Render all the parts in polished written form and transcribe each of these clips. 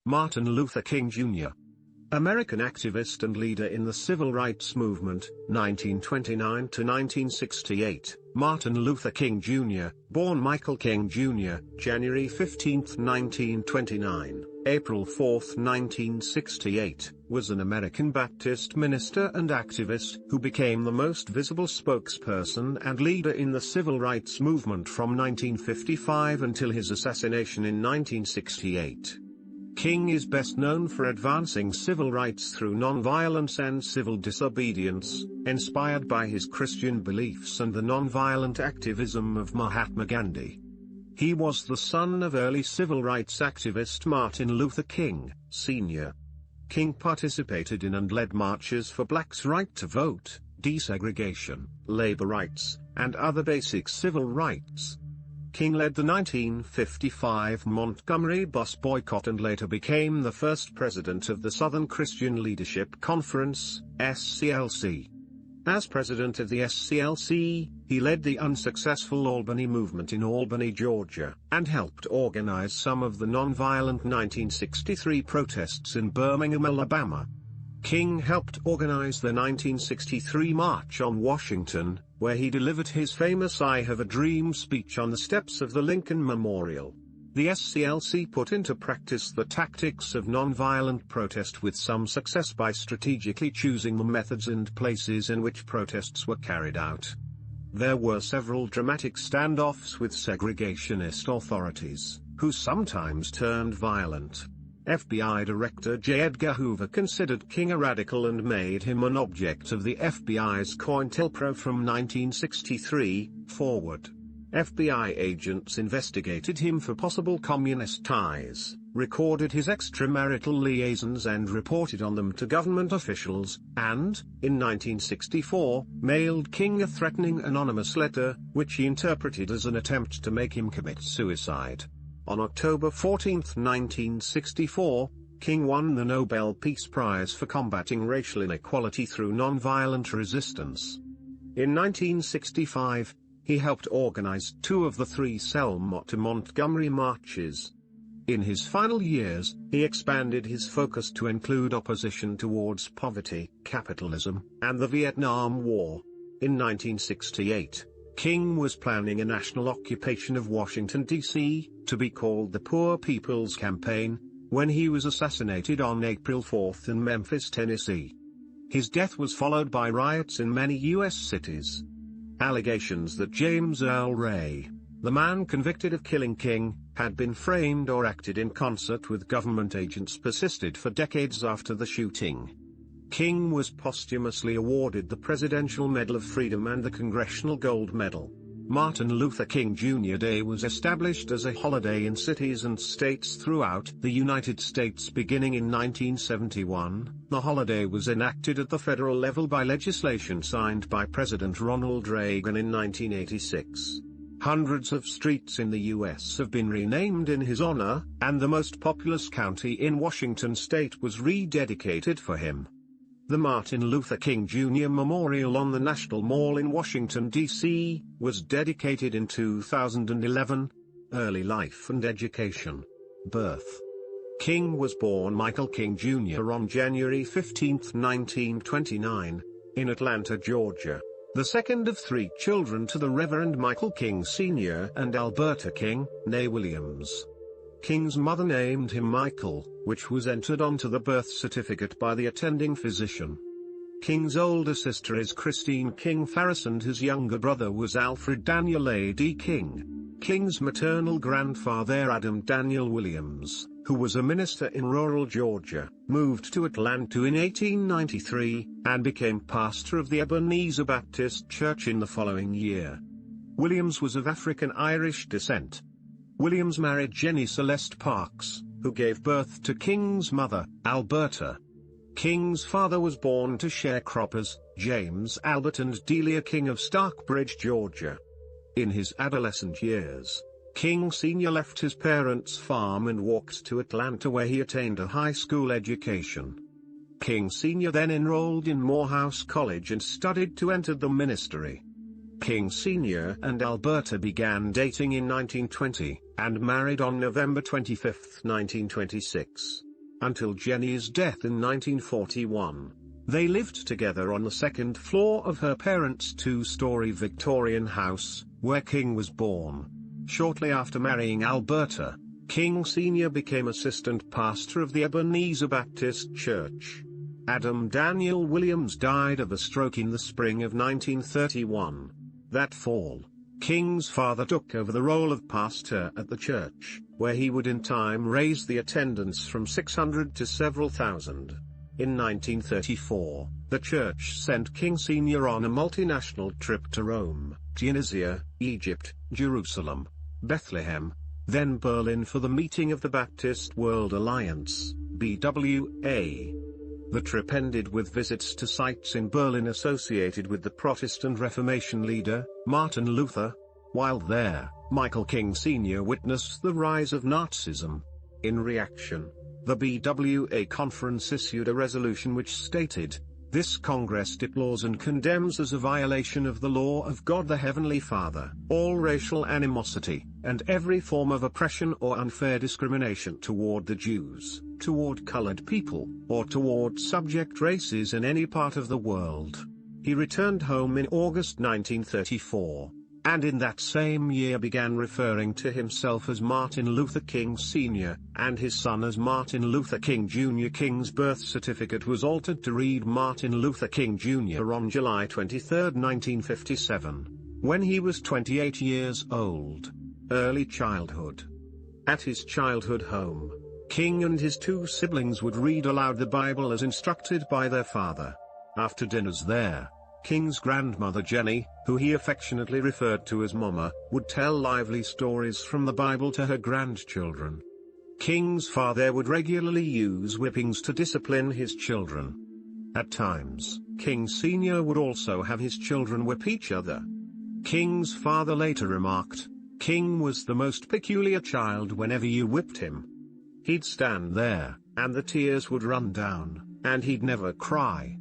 Martin Luther King Jr. American activist and leader in the civil rights movement, 1929 to 1968. Martin Luther King Jr., born Michael King Jr., January 15, 1929, April 4, 1968, was an American Baptist minister and activist who became the most visible spokesperson and leader in the civil rights movement from 1955 until his assassination in 1968. King is best known for advancing civil rights through nonviolence and civil disobedience, inspired by his Christian beliefs and the nonviolent activism of Mahatma Gandhi. He was the son of early civil rights activist Martin Luther King, Sr. King participated in and led marches for blacks' right to vote, desegregation, labor rights, and other basic civil rights. King led the 1955 Montgomery bus boycott and later became the first president of the Southern Christian Leadership Conference, SCLC. As president of the SCLC, he led the unsuccessful Albany movement in Albany, Georgia, and helped organize some of the nonviolent 1963 protests in Birmingham, Alabama. King helped organize the 1963 March on Washington, where he delivered his famous "I Have a Dream" speech on the steps of the Lincoln Memorial. The SCLC put into practice the tactics of nonviolent protest with some success by strategically choosing the methods and places in which protests were carried out. There were several dramatic standoffs with segregationist authorities, who sometimes turned violent. FBI Director J. Edgar Hoover considered King a radical and made him an object of the FBI's COINTELPRO from 1963 forward. FBI agents investigated him for possible communist ties, recorded his extramarital liaisons and reported on them to government officials, and, in 1964, mailed King a threatening anonymous letter, which he interpreted as an attempt to make him commit suicide. On October 14, 1964, King won the Nobel Peace Prize for combating racial inequality through nonviolent resistance. In 1965, he helped organize two of the three Selma to Montgomery marches. In his final years, he expanded his focus to include opposition towards poverty, capitalism, and the Vietnam War. In 1968, King was planning a national occupation of Washington, D.C., to be called the Poor People's Campaign, when he was assassinated on April 4 in Memphis, Tennessee. His death was followed by riots in many U.S. cities. Allegations that James Earl Ray, the man convicted of killing King, had been framed or acted in concert with government agents persisted for decades after the shooting. King was posthumously awarded the Presidential Medal of Freedom and the Congressional Gold Medal. Martin Luther King Jr. Day was established as a holiday in cities and states throughout the United States beginning in 1971. The holiday was enacted at the federal level by legislation signed by President Ronald Reagan in 1986. Hundreds of streets in the U.S. have been renamed in his honor, and the most populous county in Washington state was rededicated for him. The Martin Luther King Jr. Memorial on the National Mall in Washington, D.C., was dedicated in 2011. Early life and education. Birth. King was born Michael King Jr. on January 15, 1929, in Atlanta, Georgia, the second of three children to the Reverend Michael King Sr. and Alberta King, née Williams. King's mother named him Michael, which was entered onto the birth certificate by the attending physician. King's older sister is Christine King Farris and his younger brother was Alfred Daniel A.D. King. King's maternal grandfather Adam Daniel Williams, who was a minister in rural Georgia, moved to Atlanta in 1893, and became pastor of the Ebenezer Baptist Church in the following year. Williams was of African-Irish descent. Williams married Jenny Celeste Parks, who gave birth to King's mother, Alberta. King's father was born to sharecroppers, James Albert and Delia King of Stockbridge, Georgia. In his adolescent years, King Sr. left his parents' farm and walked to Atlanta where he attained a high school education. King Sr. then enrolled in Morehouse College and studied to enter the ministry. King Sr. and Alberta began dating in 1920, and married on November 25, 1926. until Jenny's death in 1941. They lived together on the second floor of her parents' two-story Victorian house, where King was born. Shortly after marrying Alberta, King Sr. became assistant pastor of the Ebenezer Baptist Church. Adam Daniel Williams died of a stroke in the spring of 1931. That fall, King's father took over the role of pastor at the church, where he would in time raise the attendance from 600 to several thousand. In 1934, the church sent King Sr. on a multinational trip to Rome, Tunisia, Egypt, Jerusalem, Bethlehem, then Berlin for the meeting of the Baptist World Alliance, BWA. The trip ended with visits to sites in Berlin associated with the Protestant Reformation leader, Martin Luther. While there, Michael King Sr. witnessed the rise of Nazism. In reaction, the BWA conference issued a resolution which stated, "This Congress deplores and condemns as a violation of the law of God the Heavenly Father, all racial animosity, and every form of oppression or unfair discrimination toward the Jews, toward colored people, or toward subject races in any part of the world." He returned home in August 1934, and in that same year began referring to himself as Martin Luther King Sr., and his son as Martin Luther King Jr. King's birth certificate was altered to read Martin Luther King Jr. on July 23, 1957, when he was 28 years old. Early childhood. At his childhood home, King and his two siblings would read aloud the Bible as instructed by their father. After dinners there, King's grandmother Jenny, who he affectionately referred to as Mama, would tell lively stories from the Bible to her grandchildren. King's father would regularly use whippings to discipline his children. At times, King Sr. would also have his children whip each other. King's father later remarked, "King was the most peculiar child whenever you whipped him. He'd stand there, and the tears would run down, and he'd never cry."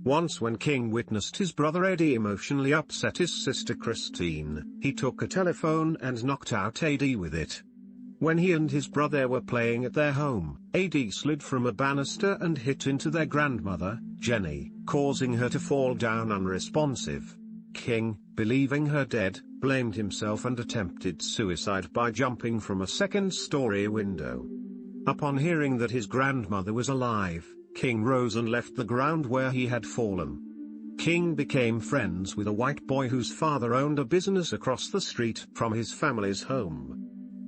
Once when King witnessed his brother Eddie emotionally upset his sister Christine, he took a telephone and knocked out Eddie with it. When he and his brother were playing at their home, Eddie slid from a banister and hit into their grandmother, Jenny, causing her to fall down unresponsive. King, believing her dead, blamed himself and attempted suicide by jumping from a second-story window. Upon hearing that his grandmother was alive, King rose and left the ground where he had fallen. King became friends with a white boy whose father owned a business across the street from his family's home.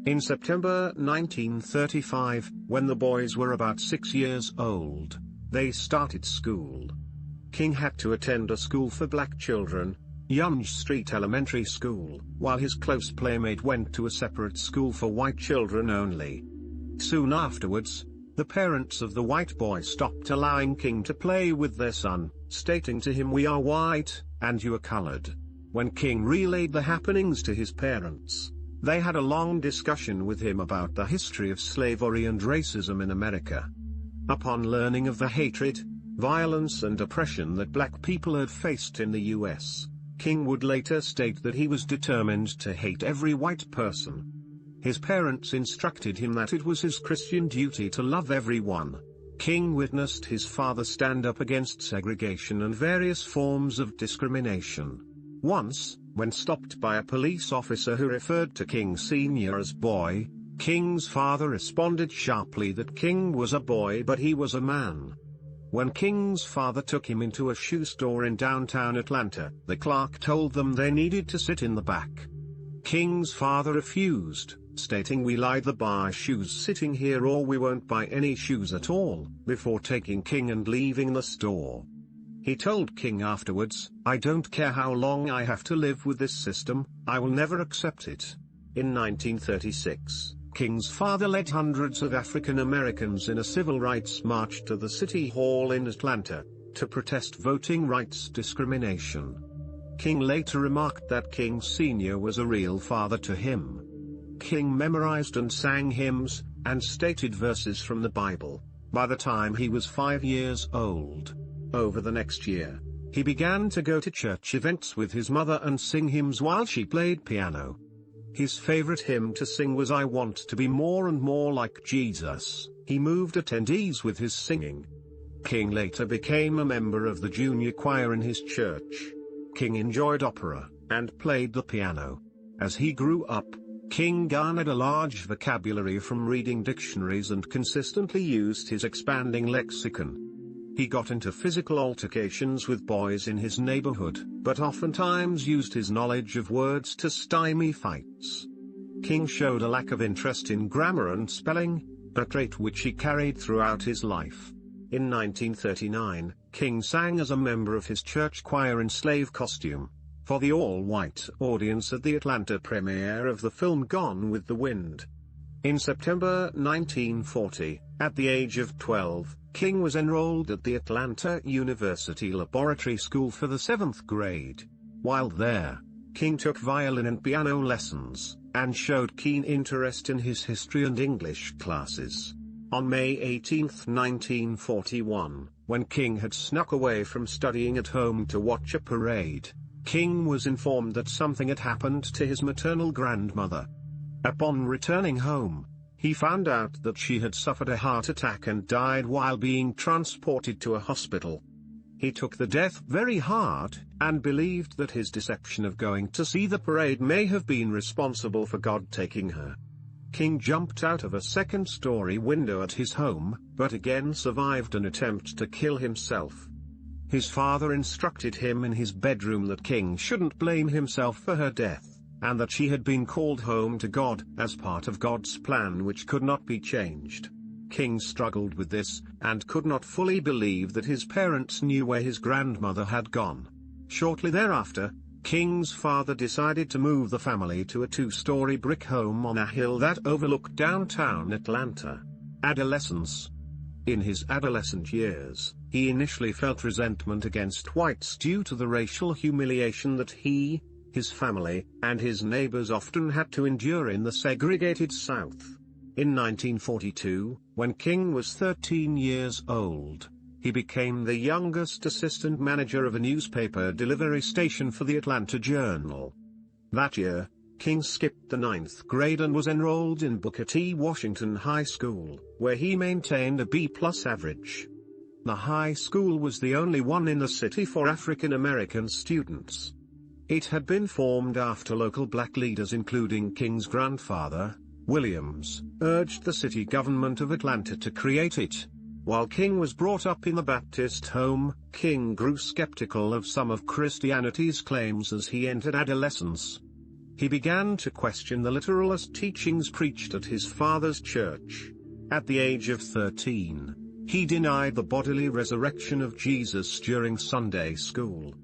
In September 1935, when the boys were about 6 years old, they started school. King had to attend a school for black children, Yonge Street Elementary School, while his close playmate went to a separate school for white children only. Soon afterwards, the parents of the white boy stopped allowing King to play with their son, stating to him, "We are white, and you are colored." When King relayed the happenings to his parents, they had a long discussion with him about the history of slavery and racism in America. Upon learning of the hatred, violence and oppression that black people had faced in the U.S., King would later state that he was determined to hate every white person. His parents instructed him that it was his Christian duty to love everyone. King witnessed his father stand up against segregation and various forms of discrimination. Once, when stopped by a police officer who referred to King Sr. as boy, King's father responded sharply that King was a boy but he was a man. When King's father took him into a shoe store in downtown Atlanta, the clerk told them they needed to sit in the back. King's father refused, stating, "We'll either buy shoes sitting here or we won't buy any shoes at all," before taking King and leaving the store. He told King afterwards, "I don't care how long I have to live with this system, I will never accept it." In 1936, King's father led hundreds of African Americans in a civil rights march to the City Hall in Atlanta, to protest voting rights discrimination. King later remarked that King Sr. was a real father to him. King memorized and sang hymns, and stated verses from the Bible, by the time he was 5 years old. Over the next year, he began to go to church events with his mother and sing hymns while she played piano. His favorite hymn to sing was "I Want to Be More and More Like Jesus." He moved attendees with his singing. King later became a member of the junior choir in his church. King enjoyed opera, and played the piano. As he grew up, King garnered a large vocabulary from reading dictionaries and consistently used his expanding lexicon. He got into physical altercations with boys in his neighborhood, but oftentimes used his knowledge of words to stymie fights. King showed a lack of interest in grammar and spelling, a trait which he carried throughout his life. In 1939, King sang as a member of his church choir in slave costume, for the all-white audience at the Atlanta premiere of the film Gone with the Wind. In September 1940, at the age of 12, King was enrolled at the Atlanta University Laboratory School for the 7th grade. While there, King took violin and piano lessons, and showed keen interest in his history and English classes. On May 18, 1941, when King had snuck away from studying at home to watch a parade, King was informed that something had happened to his maternal grandmother. Upon returning home, he found out that she had suffered a heart attack and died while being transported to a hospital. He took the death very hard, and believed that his deception of going to see the parade may have been responsible for God taking her. King jumped out of a second-story window at his home, but again survived an attempt to kill himself. His father instructed him in his bedroom that King shouldn't blame himself for her death, and that she had been called home to God as part of God's plan which could not be changed. King struggled with this, and could not fully believe that his parents knew where his grandmother had gone. Shortly thereafter, King's father decided to move the family to a 2-story brick home on a hill that overlooked downtown Atlanta. Adolescence. In his adolescent years, he initially felt resentment against whites due to the racial humiliation that he, his family, and his neighbors often had to endure in the segregated South. In 1942, when King was 13 years old, he became the youngest assistant manager of a newspaper delivery station for the Atlanta Journal. That year, King skipped the 9th grade and was enrolled in Booker T. Washington High School, where he maintained a B+ average. The high school was the only one in the city for African American students. It had been formed after local black leaders including King's grandfather, Williams, urged the city government of Atlanta to create it. While King was brought up in the Baptist home, King grew skeptical of some of Christianity's claims as he entered adolescence. He began to question the literalist teachings preached at his father's church. At the age of 13, he denied the bodily resurrection of Jesus during Sunday school.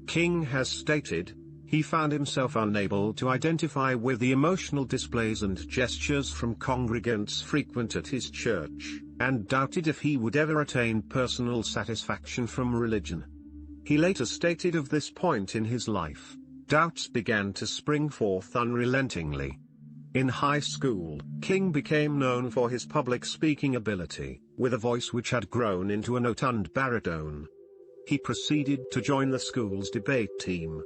King has stated, he found himself unable to identify with the emotional displays and gestures from congregants frequent at his church, and doubted if he would ever attain personal satisfaction from religion. He later stated of this point in his life, doubts began to spring forth unrelentingly. In high school, King became known for his public speaking ability, with a voice which had grown into a note and baritone. He proceeded to join the school's debate team.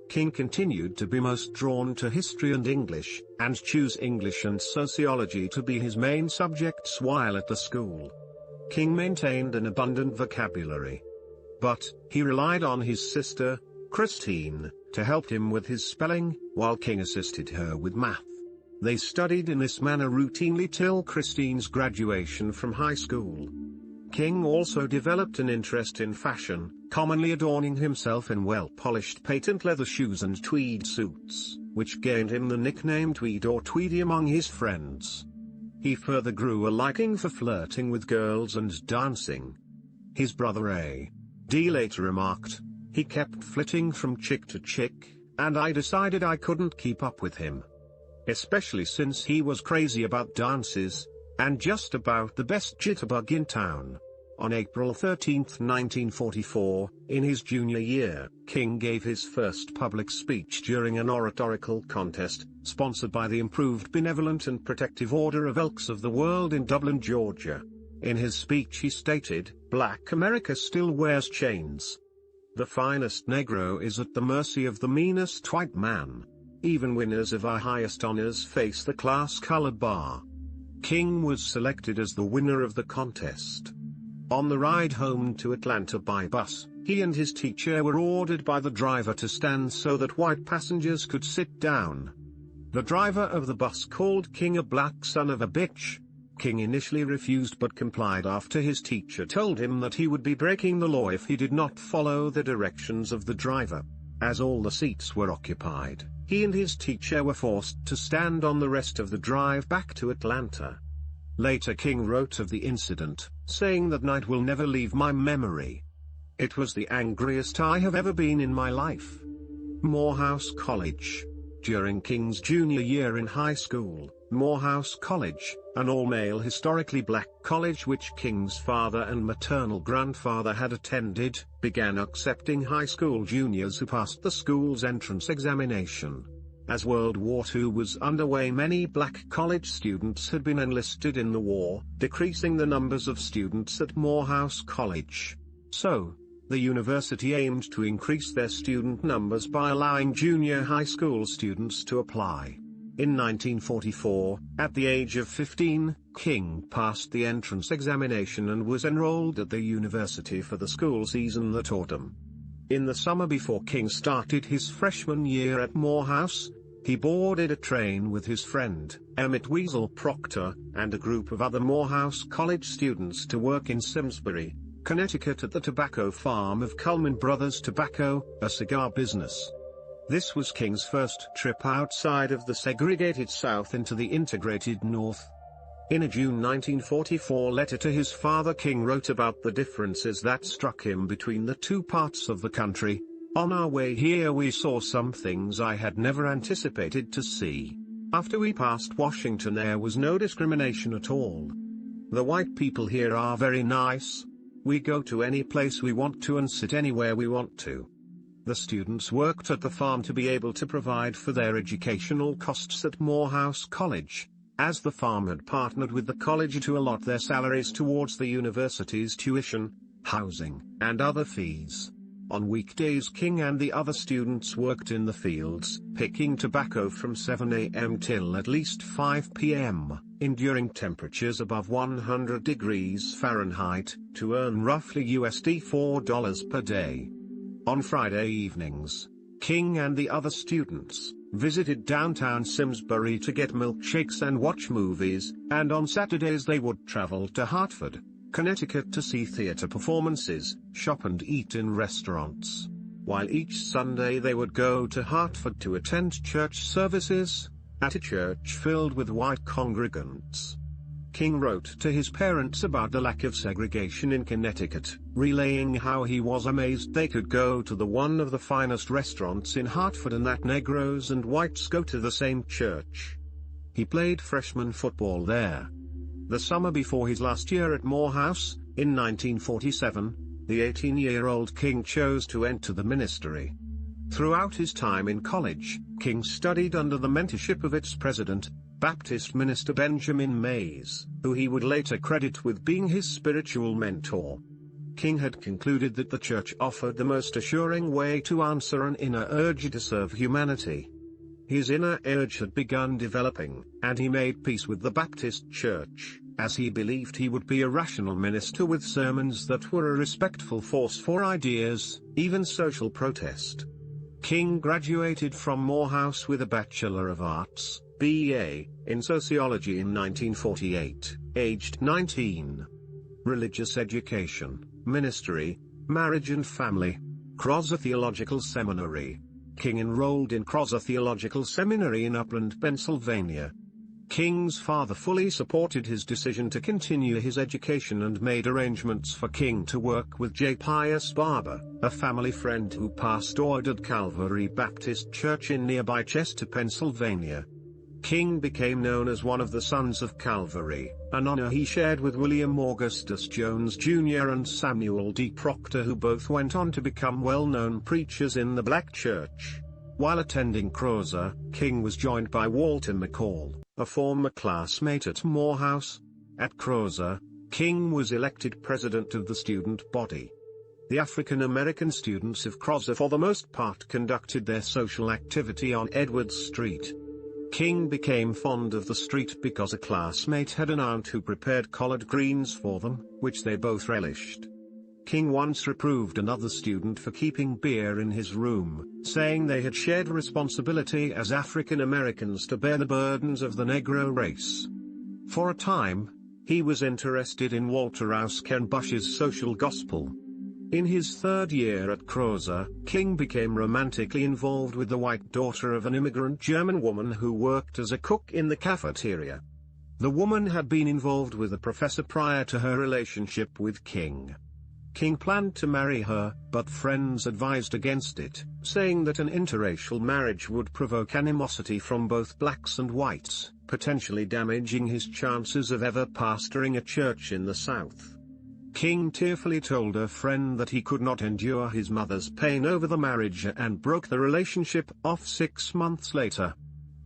King continued to be most drawn to history and English, and choose English and sociology to be his main subjects while at the school. King maintained an abundant vocabulary. But, he relied on his sister, Christine, to help him with his spelling, while King assisted her with math. They studied in this manner routinely till Christine's graduation from high school. King also developed an interest in fashion, commonly adorning himself in well-polished patent leather shoes and tweed suits, which gained him the nickname Tweed or Tweedy among his friends. He further grew a liking for flirting with girls and dancing. His brother A.D. later remarked, "He kept flitting from chick to chick, and I decided I couldn't keep up with him. Especially since he was crazy about dances, and just about the best jitterbug in town." On April 13, 1944, in his junior year, King gave his first public speech during an oratorical contest, sponsored by the Improved Benevolent and Protective Order of Elks of the World in Dublin, Georgia. In his speech he stated, "Black America still wears chains. The finest Negro is at the mercy of the meanest white man. Even winners of our highest honors face the class color bar. King was selected as the winner of the contest. On the ride home to Atlanta by bus, he and his teacher were ordered by the driver to stand so that white passengers could sit down. The driver of the bus called King a black son of a bitch. King initially refused but complied after his teacher told him that he would be breaking the law if he did not follow the directions of the driver. As all the seats were occupied, he and his teacher were forced to stand on the rest of the drive back to Atlanta. Later King wrote of the incident, saying that night will never leave my memory. It was the angriest I have ever been in my life. Morehouse College. During King's junior year in high school, Morehouse College, an all-male historically black college which King's father and maternal grandfather had attended, began accepting high school juniors who passed the school's entrance examination. As World War II was underway, many black college students had been enlisted in the war, decreasing the numbers of students at Morehouse College. So, the university aimed to increase their student numbers by allowing junior high school students to apply. In 1944, at the age of 15, King passed the entrance examination and was enrolled at the university for the school season that autumn. In the summer before King started his freshman year at Morehouse, he boarded a train with his friend, Emmett Weasel Proctor, and a group of other Morehouse College students to work in Simsbury, Connecticut at the tobacco farm of Cullman Brothers Tobacco, a cigar business. This was King's first trip outside of the segregated South into the integrated North. In a June 1944 letter to his father, King wrote about the differences that struck him between the two parts of the country. On our way here we saw some things I had never anticipated to see. After we passed Washington there was no discrimination at all. The white people here are very nice. We go to any place we want to and sit anywhere we want to. The students worked at the farm to be able to provide for their educational costs at Morehouse College, as the farm had partnered with the college to allot their salaries towards the university's tuition, housing, and other fees. On weekdays King and the other students worked in the fields, picking tobacco from 7 a.m. till at least 5 p.m., enduring temperatures above 100 degrees Fahrenheit, to earn roughly $4 per day. On Friday evenings, King and the other students visited downtown Simsbury to get milkshakes and watch movies, and on Saturdays they would travel to Hartford, Connecticut to see theater performances, shop and eat in restaurants. While each Sunday they would go to Hartford to attend church services, at a church filled with white congregants. King wrote to his parents about the lack of segregation in Connecticut, relaying how he was amazed they could go to one of the finest restaurants in Hartford and that Negroes and whites go to the same church. He played freshman football there. The summer before his last year at Morehouse, in 1947, the 18-year-old King chose to enter the ministry. Throughout his time in college, King studied under the mentorship of its president, Baptist minister Benjamin Mays, who he would later credit with being his spiritual mentor. King had concluded that the church offered the most assuring way to answer an inner urge to serve humanity. His inner urge had begun developing, and he made peace with the Baptist Church, as he believed he would be a rational minister with sermons that were a respectful force for ideas, even social protest. King graduated from Morehouse with a Bachelor of Arts, B.A., in sociology in 1948, aged 19. Religious education, ministry, marriage and family. Crozer Theological Seminary. King enrolled in Crozer Theological Seminary in Upland, Pennsylvania. King's father fully supported his decision to continue his education and made arrangements for King to work with J. Pius Barber, a family friend who pastored at Calvary Baptist Church in nearby Chester, Pennsylvania. King became known as one of the Sons of Calvary, an honor he shared with William Augustus Jones Jr. and Samuel D. Proctor, who both went on to become well-known preachers in the black church. While attending Crozer, King was joined by Walter McCall, a former classmate at Morehouse. At Crozer, King was elected president of the student body. The African American students of Crozer for the most part conducted their social activity on Edwards Street. King became fond of the street because a classmate had an aunt who prepared collard greens for them, which they both relished. King once reproved another student for keeping beer in his room, saying they had shared responsibility as African Americans to bear the burdens of the Negro race. For a time, he was interested in Walter Rauschenbusch's social gospel. In his third year at Crozer, King became romantically involved with the white daughter of an immigrant German woman who worked as a cook in the cafeteria. The woman had been involved with a professor prior to her relationship with King. King planned to marry her, but friends advised against it, saying that an interracial marriage would provoke animosity from both blacks and whites, potentially damaging his chances of ever pastoring a church in the South. King tearfully told a friend that he could not endure his mother's pain over the marriage and broke the relationship off 6 months later.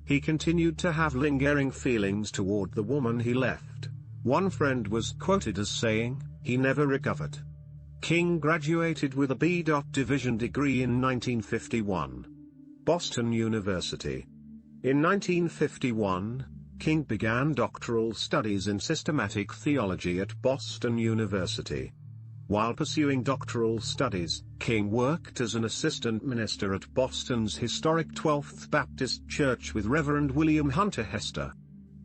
He continued to have lingering feelings toward the woman he left. One friend was quoted as saying, "He never recovered." King graduated with a B. Division degree in 1951. Boston University. In 1951, King began doctoral studies in systematic theology at Boston University. While pursuing doctoral studies, King worked as an assistant minister at Boston's historic 12th Baptist Church with Reverend William Hunter Hester.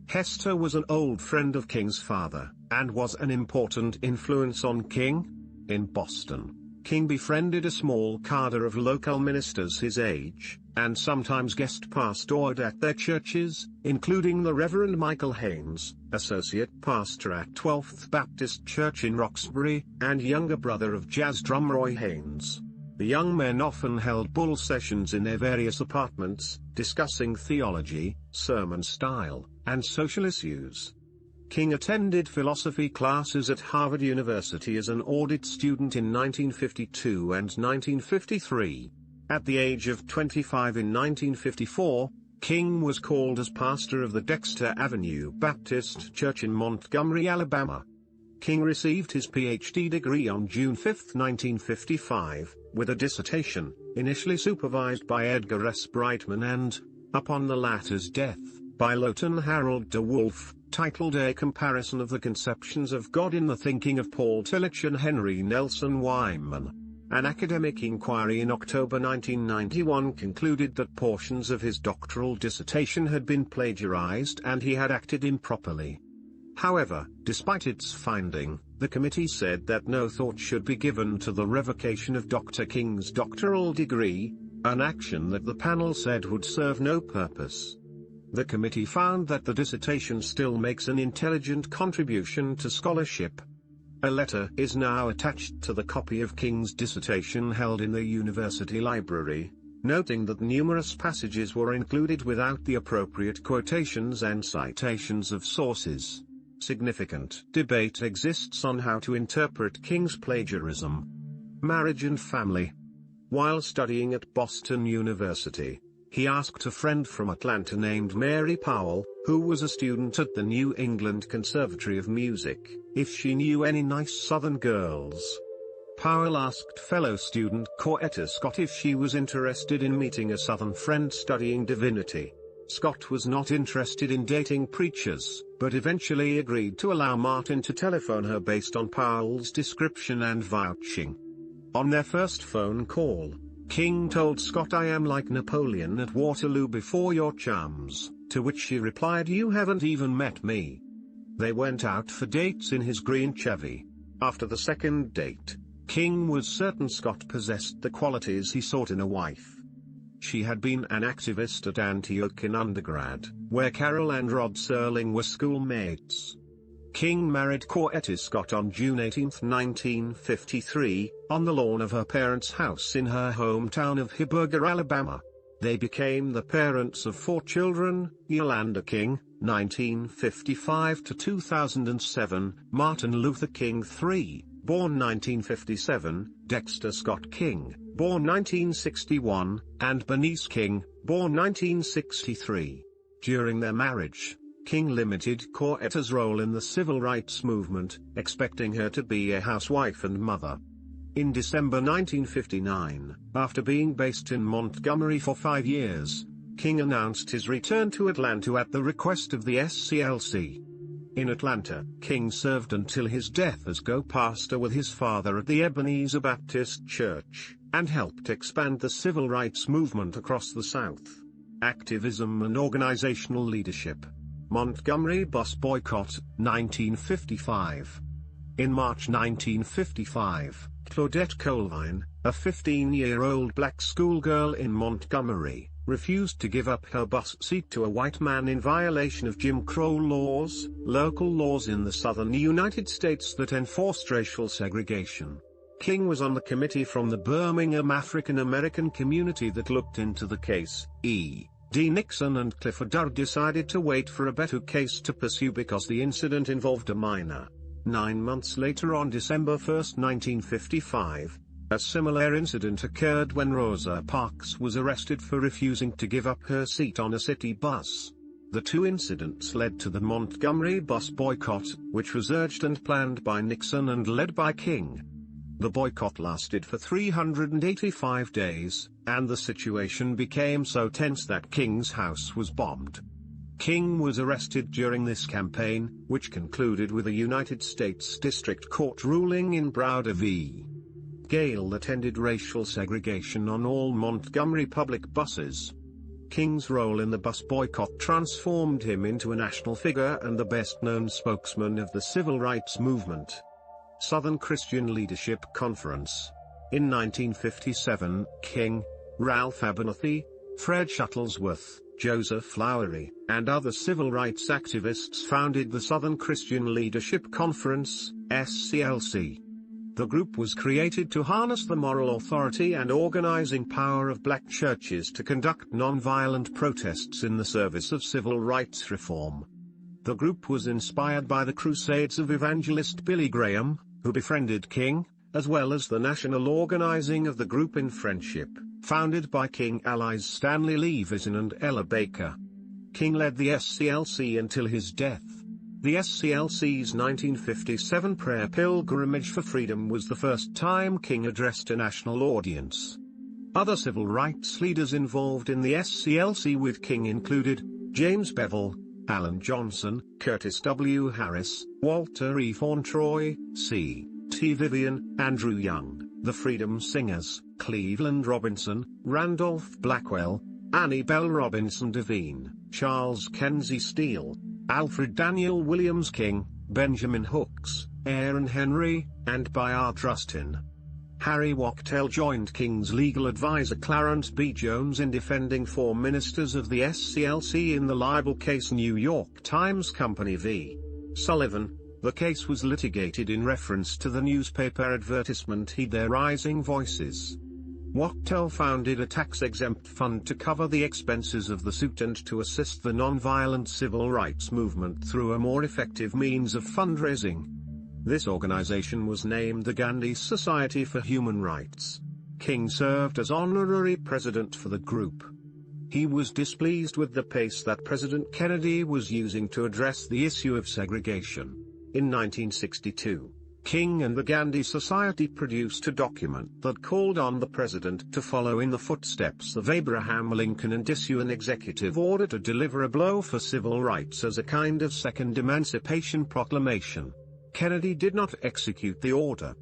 Hester was an old friend of King's father, and was an important influence on King. In Boston, King befriended a small cadre of local ministers his age, and sometimes guest pastored at their churches, including the Reverend Michael Haynes, associate pastor at 12th Baptist Church in Roxbury, and younger brother of jazz drummer Roy Haynes. The young men often held bull sessions in their various apartments, discussing theology, sermon style, and social issues. King attended philosophy classes at Harvard University as an audit student in 1952 and 1953. At the age of 25 in 1954, King was called as pastor of the Dexter Avenue Baptist Church in Montgomery, Alabama. King received his Ph.D. degree on June 5, 1955, with a dissertation, initially supervised by Edgar S. Brightman and, upon the latter's death, by Lowton Harold de Wolfe, titled A Comparison of the Conceptions of God in the Thinking of Paul Tillich and Henry Nelson Wyman. An academic inquiry in October 1991 concluded that portions of his doctoral dissertation had been plagiarized and he had acted improperly. However, despite its finding, the committee said that no thought should be given to the revocation of Dr. King's doctoral degree, an action that the panel said would serve no purpose. The committee found that the dissertation still makes an intelligent contribution to scholarship. A letter is now attached to the copy of King's dissertation held in the university library, noting that numerous passages were included without the appropriate quotations and citations of sources. Significant debate exists on how to interpret King's plagiarism. Marriage and family. While studying at Boston University, he asked a friend from Atlanta named Mary Powell, who was a student at the New England Conservatory of Music, if she knew any nice Southern girls. Powell asked fellow student Coretta Scott if she was interested in meeting a Southern friend studying divinity. Scott was not interested in dating preachers, but eventually agreed to allow Martin to telephone her based on Powell's description and vouching. On their first phone call, King told Scott, "I am like Napoleon at Waterloo before your charms," to which she replied, "You haven't even met me." They went out for dates in his green Chevy. After the second date, King was certain Scott possessed the qualities he sought in a wife. She had been an activist at Antioch in undergrad, where Carol and Rod Serling were schoolmates. King married Coretta Scott on June 18, 1953, on the lawn of her parents' house in her hometown of Hillburger, Alabama. They became the parents of 4 children: Yolanda King, 1955 to 2007, Martin Luther King III, born 1957, Dexter Scott King, born 1961, and Bernice King, born 1963. During their marriage, King limited Coretta's role in the civil rights movement, expecting her to be a housewife and mother. In December 1959, after being based in Montgomery for 5 years, King announced his return to Atlanta at the request of the SCLC. In Atlanta, King served until his death as co-pastor with his father at the Ebenezer Baptist Church, and helped expand the civil rights movement across the South. Activism and organizational leadership. Montgomery bus boycott, 1955. In March 1955, Claudette Colvin, a 15-year-old black schoolgirl in Montgomery, refused to give up her bus seat to a white man in violation of Jim Crow laws, local laws in the southern United States that enforced racial segregation. King was on the committee from the Birmingham African American community that looked into the case. E.D. Nixon and Clifford Durr decided to wait for a better case to pursue because the incident involved a minor. 9 months later, on December 1, 1955, a similar incident occurred when Rosa Parks was arrested for refusing to give up her seat on a city bus. The two incidents led to the Montgomery bus boycott, which was urged and planned by Nixon and led by King. The boycott lasted for 385 days, and the situation became so tense that King's house was bombed. King was arrested during this campaign, which concluded with a United States District Court ruling in Browder v. Gale that ended racial segregation on all Montgomery public buses. King's role in the bus boycott transformed him into a national figure and the best-known spokesman of the civil rights movement. Southern Christian Leadership Conference. In 1957, King, Ralph Abernathy, Fred Shuttlesworth, Joseph Lowery, and other civil rights activists founded the Southern Christian Leadership Conference, SCLC. The group was created to harness the moral authority and organizing power of black churches to conduct nonviolent protests in the service of civil rights reform. The group was inspired by the crusades of evangelist Billy Graham, who befriended King, as well as the national organizing of the group in Friendship, founded by King allies Stanley Levison and Ella Baker. King led the SCLC until his death. The SCLC's 1957 prayer pilgrimage for freedom was the first time King addressed a national audience. Other civil rights leaders involved in the SCLC with King included James Bevel, Alan Johnson, Curtis W. Harris, Walter E. Fauntroy, C.T. Vivian, Andrew Young, the Freedom Singers, Cleveland Robinson, Randolph Blackwell, Annie Bell Robinson Devine, Charles Kenzie Steele, Alfred Daniel Williams King, Benjamin Hooks, Aaron Henry, and Bayard Rustin. Harry Wachtell joined King's legal advisor Clarence B. Jones in defending 4 ministers of the SCLC in the libel case New York Times Company v. Sullivan. The case was litigated in reference to the newspaper advertisement Heed Their Rising Voices. Wachtell founded a tax-exempt fund to cover the expenses of the suit and to assist the nonviolent civil rights movement through a more effective means of fundraising. This organization was named the Gandhi Society for Human Rights. King served as honorary president for the group. He was displeased with the pace that President Kennedy was using to address the issue of segregation. In 1962, King and the Gandhi Society produced a document that called on the president to follow in the footsteps of Abraham Lincoln and issue an executive order to deliver a blow for civil rights as a kind of second Emancipation Proclamation. Kennedy did not execute the order.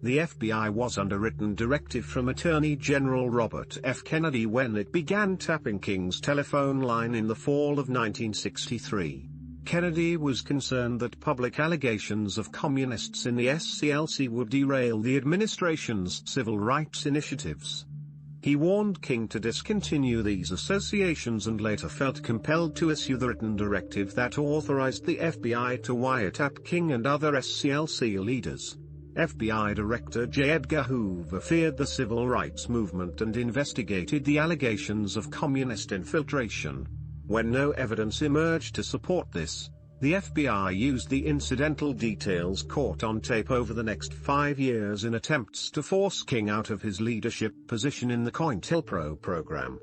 The FBI was under written directive from Attorney General Robert F. Kennedy when it began tapping King's telephone line in the fall of 1963. Kennedy was concerned that public allegations of communists in the SCLC would derail the administration's civil rights initiatives. He warned King to discontinue these associations and later felt compelled to issue the written directive that authorized the FBI to wiretap King and other SCLC leaders. FBI Director J. Edgar Hoover feared the civil rights movement and investigated the allegations of communist infiltration. When no evidence emerged to support this, the FBI used the incidental details caught on tape over the next 5 years in attempts to force King out of his leadership position in the COINTELPRO program.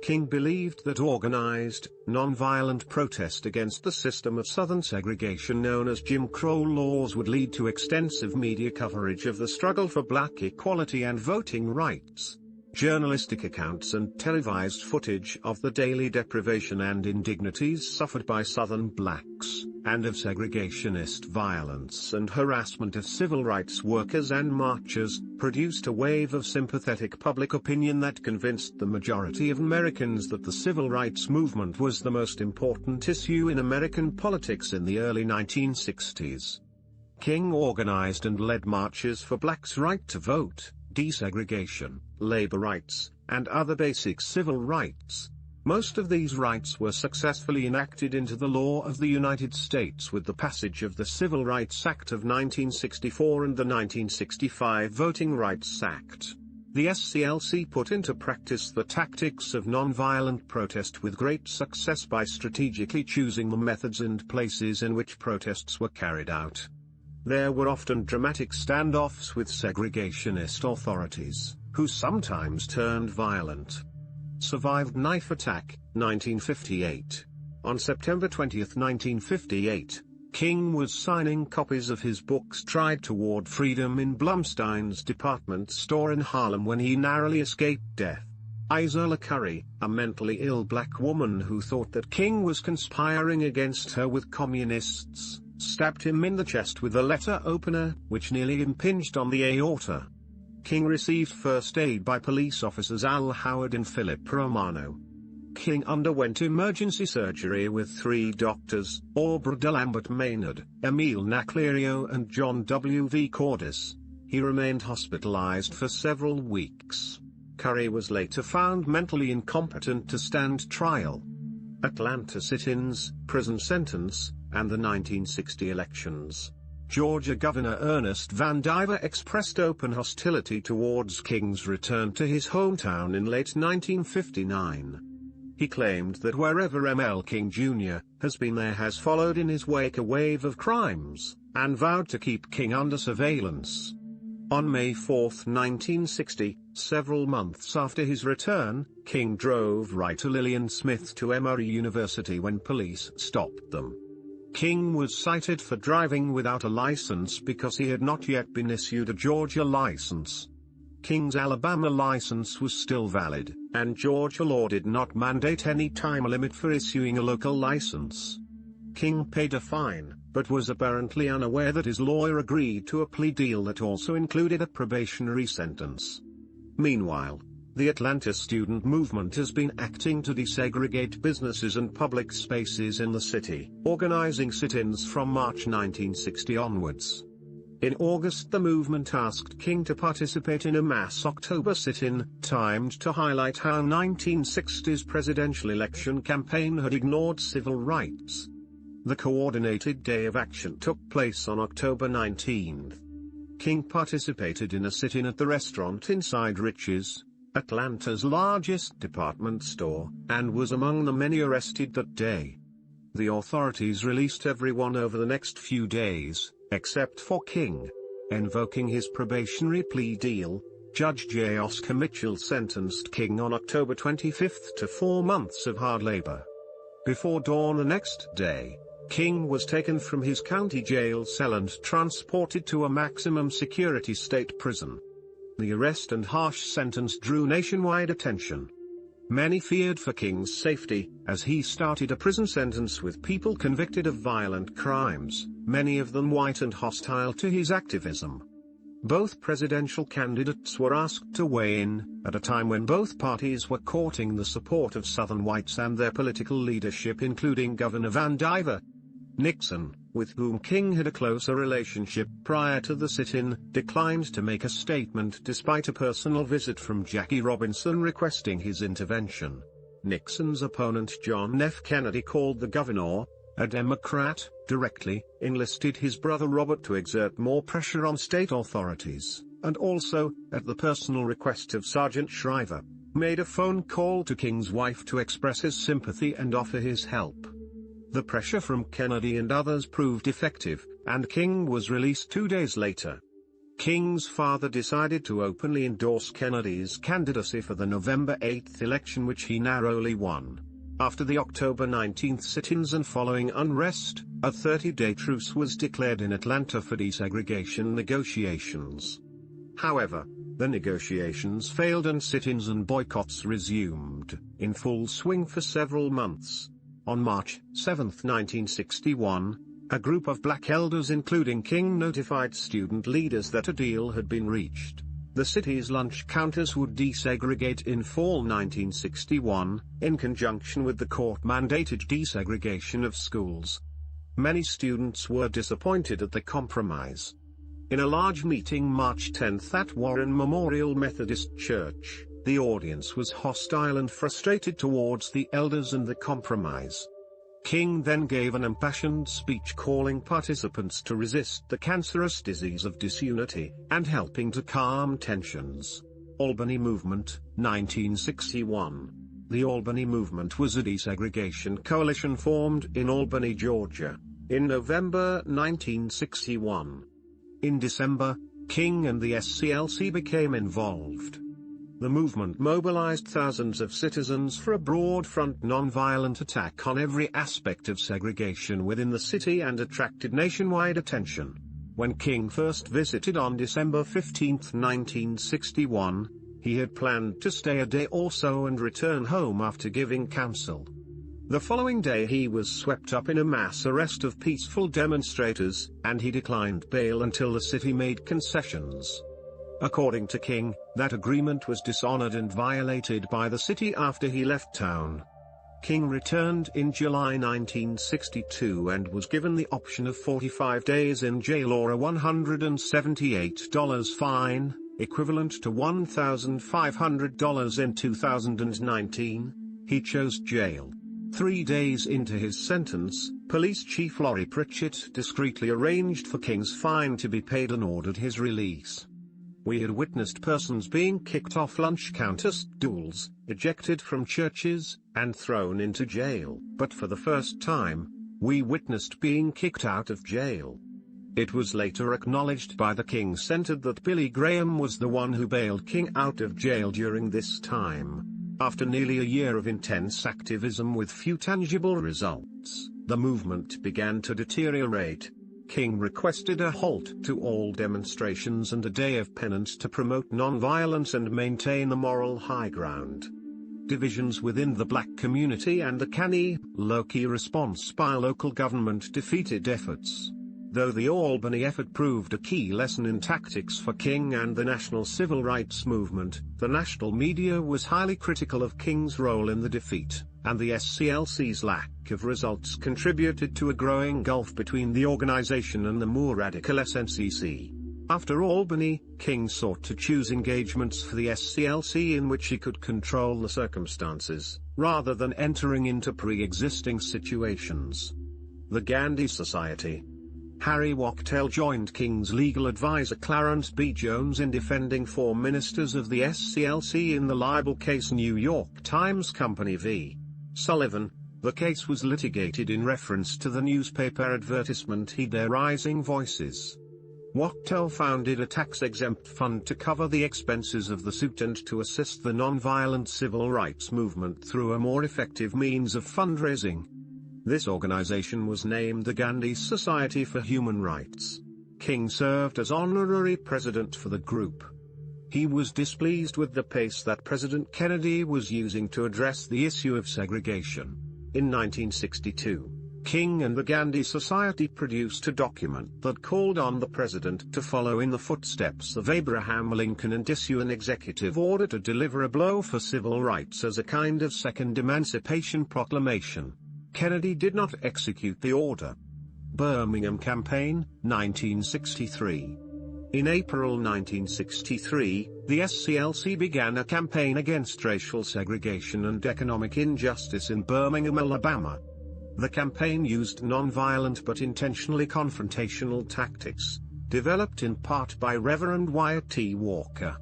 King believed that organized, nonviolent protest against the system of Southern segregation known as Jim Crow laws would lead to extensive media coverage of the struggle for black equality and voting rights. Journalistic accounts and televised footage of the daily deprivation and indignities suffered by Southern blacks, and of segregationist violence and harassment of civil rights workers and marchers, produced a wave of sympathetic public opinion that convinced the majority of Americans that the civil rights movement was the most important issue in American politics in the early 1960s. King organized and led marches for blacks' right to vote, desegregation, labor rights, and other basic civil rights. Most of these rights were successfully enacted into the law of the United States with the passage of the Civil Rights Act of 1964 and the 1965 Voting Rights Act. The SCLC put into practice the tactics of nonviolent protest with great success by strategically choosing the methods and places in which protests were carried out. There were often dramatic standoffs with segregationist authorities, who sometimes turned violent. Survived knife attack, 1958. On September 20, 1958, King was signing copies of his books Stride Toward Freedom in Blumstein's department store in Harlem when he narrowly escaped death. Isola Curry, a mentally ill black woman who thought that King was conspiring against her with communists, stabbed him in the chest with a letter opener, which nearly impinged on the aorta. King received first aid by police officers Al Howard and Philip Romano. King underwent emergency surgery with 3 doctors, Aubrey de Lambert Maynard, Emile Naclerio and John W. V. Cordis. He remained hospitalized for several weeks. Curry was later found mentally incompetent to stand trial. Atlanta sit-ins, prison sentence, and the 1960 elections. Georgia Governor Ernest Vandiver expressed open hostility towards King's return to his hometown in late 1959. He claimed that wherever ML King Jr. has been, there has followed in his wake a wave of crimes, and vowed to keep King under surveillance. On May 4, 1960, several months after his return, King drove writer Lillian Smith to Emory University when police stopped them. King was cited for driving without a license because he had not yet been issued a Georgia license. King's Alabama license was still valid, and Georgia law did not mandate any time limit for issuing a local license. King paid a fine, but was apparently unaware that his lawyer agreed to a plea deal that also included a probationary sentence. Meanwhile, the Atlanta student movement has been acting to desegregate businesses and public spaces in the city, organizing sit-ins from March 1960 onwards. In August, the movement asked King to participate in a mass October sit-in, timed to highlight how 1960's presidential election campaign had ignored civil rights. The coordinated day of action took place on October 19. King participated in a sit-in at the restaurant Inside Riches, Atlanta's largest department store, and was among the many arrested that day. The authorities released everyone over the next few days, except for King. Invoking his probationary plea deal, Judge J. Oscar Mitchell sentenced King on October 25 to 4 months of hard labor. Before dawn the next day, King was taken from his county jail cell and transported to a maximum security state prison. The arrest and harsh sentence drew nationwide attention. Many feared for King's safety, as he started a prison sentence with people convicted of violent crimes, many of them white and hostile to his activism. Both presidential candidates were asked to weigh in, at a time when both parties were courting the support of Southern whites and their political leadership, including Governor Vandiver. Nixon, with whom King had a closer relationship prior to the sit-in, declined to make a statement despite a personal visit from Jackie Robinson requesting his intervention. Nixon's opponent John F. Kennedy called the governor, a Democrat, directly enlisted his brother Robert to exert more pressure on state authorities, and also, at the personal request of Sergeant Shriver, made a phone call to King's wife to express his sympathy and offer his help. The pressure from Kennedy and others proved effective, and King was released 2 days later. King's father decided to openly endorse Kennedy's candidacy for the November 8 election, which he narrowly won. After the October 19 sit-ins and following unrest, a 30-day truce was declared in Atlanta for desegregation negotiations. However, The negotiations failed and sit-ins and boycotts resumed, in full swing for several months. On March 7, 1961, a group of black elders including King notified student leaders that a deal had been reached. The city's lunch counters would desegregate in fall 1961, in conjunction with the court-mandated desegregation of schools. Many students were disappointed at the compromise. In a large meeting March 10 at Warren Memorial Methodist Church, the audience was hostile and frustrated towards the elders and the compromise. King then gave an impassioned speech calling participants to resist the cancerous disease of disunity, and helping to calm tensions. Albany Movement, 1961. The Albany Movement was a desegregation coalition formed in Albany, Georgia, in November 1961. In December, King and the SCLC became involved. The movement mobilized thousands of citizens for a broad-front nonviolent attack on every aspect of segregation within the city and attracted nationwide attention. When King first visited on December 15, 1961, he had planned to stay a day or so and return home after giving counsel. The following day he was swept up in a mass arrest of peaceful demonstrators, and he declined bail until the city made concessions. According to King, that agreement was dishonored and violated by the city after he left town. King returned in July 1962 and was given the option of 45 days in jail or a $178 fine, equivalent to $1,500 in 2019. He chose jail. 3 days into his sentence, Police Chief Laurie Pritchett discreetly arranged for King's fine to be paid and ordered his release. We had witnessed persons being kicked off lunch counter stools, ejected from churches, and thrown into jail. But for the first time, we witnessed being kicked out of jail. It was later acknowledged by the King Center that Billy Graham was the one who bailed King out of jail during this time. After nearly a year of intense activism with few tangible results, the movement began to deteriorate. King requested a halt to all demonstrations and a day of penance to promote nonviolence and maintain the moral high ground. Divisions within the black community and the canny, low-key response by local government defeated efforts. Though the Albany effort proved a key lesson in tactics for King and the national civil rights movement, the national media was highly critical of King's role in the defeat, and the SCLC's lack of results contributed to a growing gulf between the organization and the more radical SNCC. After Albany, King sought to choose engagements for the SCLC in which he could control the circumstances, rather than entering into pre-existing situations. The Gandhi Society. Harry Wachtell joined King's legal advisor Clarence B. Jones in defending 4 ministers of the SCLC in the libel case New York Times Company v. Sullivan. The case was litigated in reference to the newspaper advertisement Heed Their Rising Voices. Wachtell founded a tax-exempt fund to cover the expenses of the suit and to assist the nonviolent civil rights movement through a more effective means of fundraising. This organization was named the Gandhi Society for Human Rights. King served as honorary president for the group. He was displeased with the pace that President Kennedy was using to address the issue of segregation. In 1962, King and the Gandhi Society produced a document that called on the president to follow in the footsteps of Abraham Lincoln and issue an executive order to deliver a blow for civil rights as a kind of second Emancipation Proclamation. Kennedy did not execute the order. Birmingham Campaign, 1963. In April 1963, the SCLC began a campaign against racial segregation and economic injustice in Birmingham, Alabama. The campaign used nonviolent but intentionally confrontational tactics, developed in part by Reverend Wyatt T. Walker.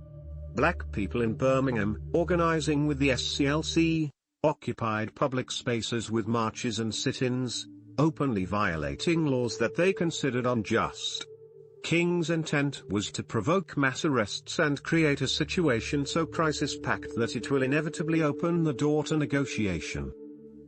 Black people in Birmingham, organizing with the SCLC, occupied public spaces with marches and sit-ins, openly violating laws that they considered unjust. King's intent was to provoke mass arrests and create a situation so crisis-packed that it will inevitably open the door to negotiation.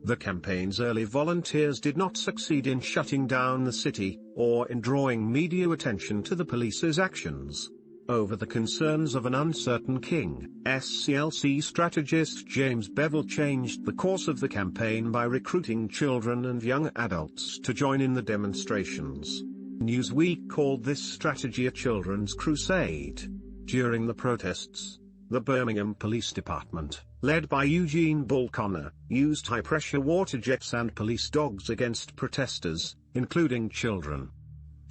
The campaign's early volunteers did not succeed in shutting down the city, or in drawing media attention to the police's actions. over the concerns of an uncertain king. SCLC strategist James Bevel changed the course of the campaign by recruiting children and young adults to join in the demonstrations. Newsweek called this strategy a children's crusade. During the protests, the Birmingham Police Department, led by Eugene Bull Connor, used high-pressure water jets and police dogs against protesters, including children.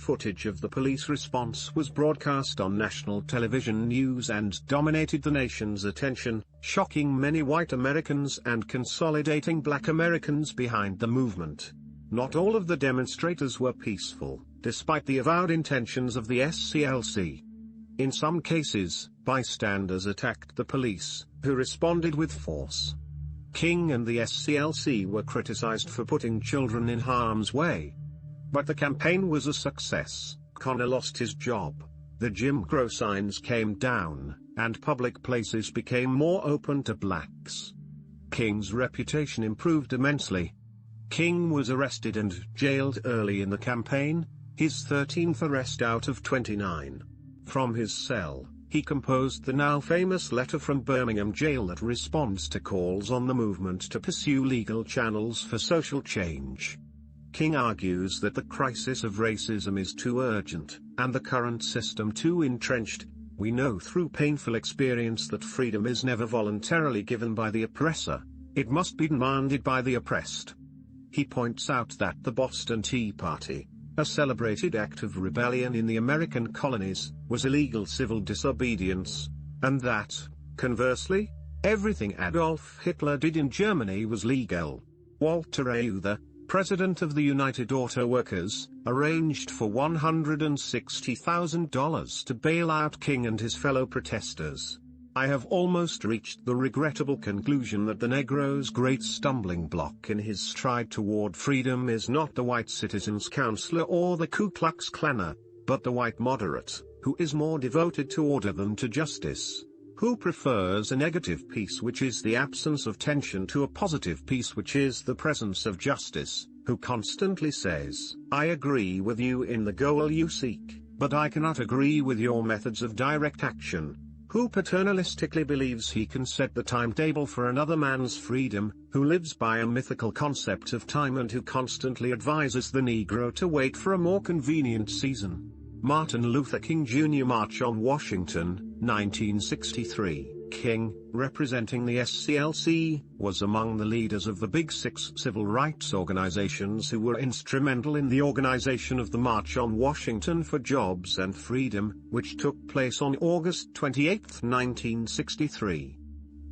Footage of the police response was broadcast on national television news and dominated the nation's attention, shocking many white Americans and consolidating black Americans behind the movement. Not all of the demonstrators were peaceful, despite the avowed intentions of the SCLC. In some cases, bystanders attacked the police, who responded with force. King and the SCLC were criticized for putting children in harm's way. But the campaign was a success. Connor lost his job, the Jim Crow signs came down, and public places became more open to blacks. King's reputation improved immensely. King was arrested and jailed early in the campaign, his 13th arrest out of 29. From his cell, he composed the now famous letter from Birmingham jail that responds to calls on the movement to pursue legal channels for social change. King argues that the crisis of racism is too urgent, and the current system too entrenched. We know through painful experience that freedom is never voluntarily given by the oppressor, it must be demanded by the oppressed. He points out that the Boston Tea Party, a celebrated act of rebellion in the American colonies, was illegal civil disobedience, and that, conversely, everything Adolf Hitler did in Germany was legal. Walter Reuther, president of the United Auto Workers, arranged for $160,000 to bail out King and his fellow protesters. I have almost reached the regrettable conclusion that the Negro's great stumbling block in his stride toward freedom is not the white citizens' counselor or the Ku Klux Klaner, but the white moderate, who is more devoted to order than to justice, who prefers a negative peace which is the absence of tension to a positive peace which is the presence of justice, who constantly says, I agree with you in the goal you seek, but I cannot agree with your methods of direct action, who paternalistically believes he can set the timetable for another man's freedom, who lives by a mythical concept of time and who constantly advises the Negro to wait for a more convenient season. Martin Luther King Jr. March on Washington, 1963. King, representing the SCLC, was among the leaders of the Big Six civil rights organizations who were instrumental in the organization of the March on Washington for Jobs and Freedom, which took place on August 28, 1963.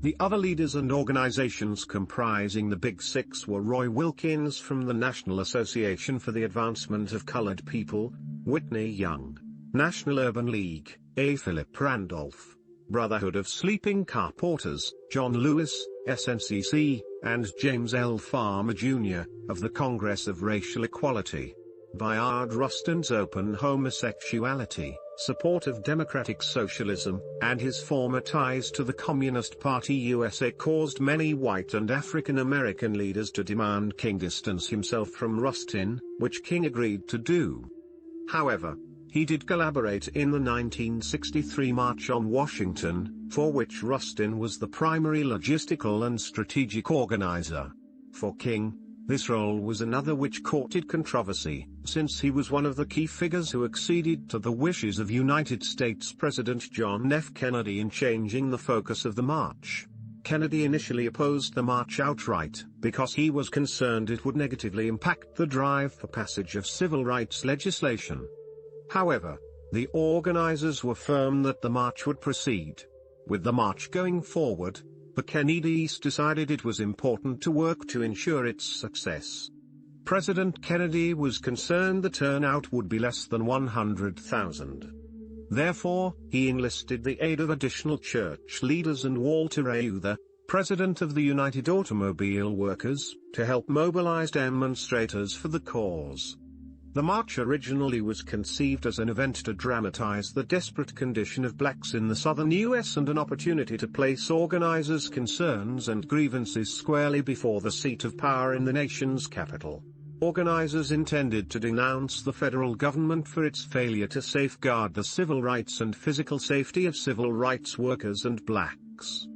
The other leaders and organizations comprising the Big Six were Roy Wilkins from the National Association for the Advancement of Colored People, Whitney Young, National Urban League, A. Philip Randolph, Brotherhood of Sleeping Car Porters, John Lewis, SNCC, and James L. Farmer Jr., of the Congress of Racial Equality. Bayard Rustin's open homosexuality, support of democratic socialism, and his former ties to the Communist Party USA caused many white and African American leaders to demand King distance himself from Rustin, which King agreed to do. However, he did collaborate in the 1963 March on Washington, for which Rustin was the primary logistical and strategic organizer. For King, this role was another which courted controversy, since he was one of the key figures who acceded to the wishes of United States President John F. Kennedy in changing the focus of the march. Kennedy initially opposed the march outright, because he was concerned it would negatively impact the drive for passage of civil rights legislation. However, the organizers were firm that the march would proceed. With the march going forward, the Kennedys decided it was important to work to ensure its success. President Kennedy was concerned the turnout would be less than 100,000. Therefore, he enlisted the aid of additional church leaders and Walter Reuther, president of the United Automobile Workers, to help mobilize demonstrators for the cause. The march originally was conceived as an event to dramatize the desperate condition of blacks in the southern U.S. and an opportunity to place organizers' concerns and grievances squarely before the seat of power in the nation's capital. Organizers intended to denounce the federal government for its failure to safeguard the civil rights and physical safety of civil rights workers and blacks.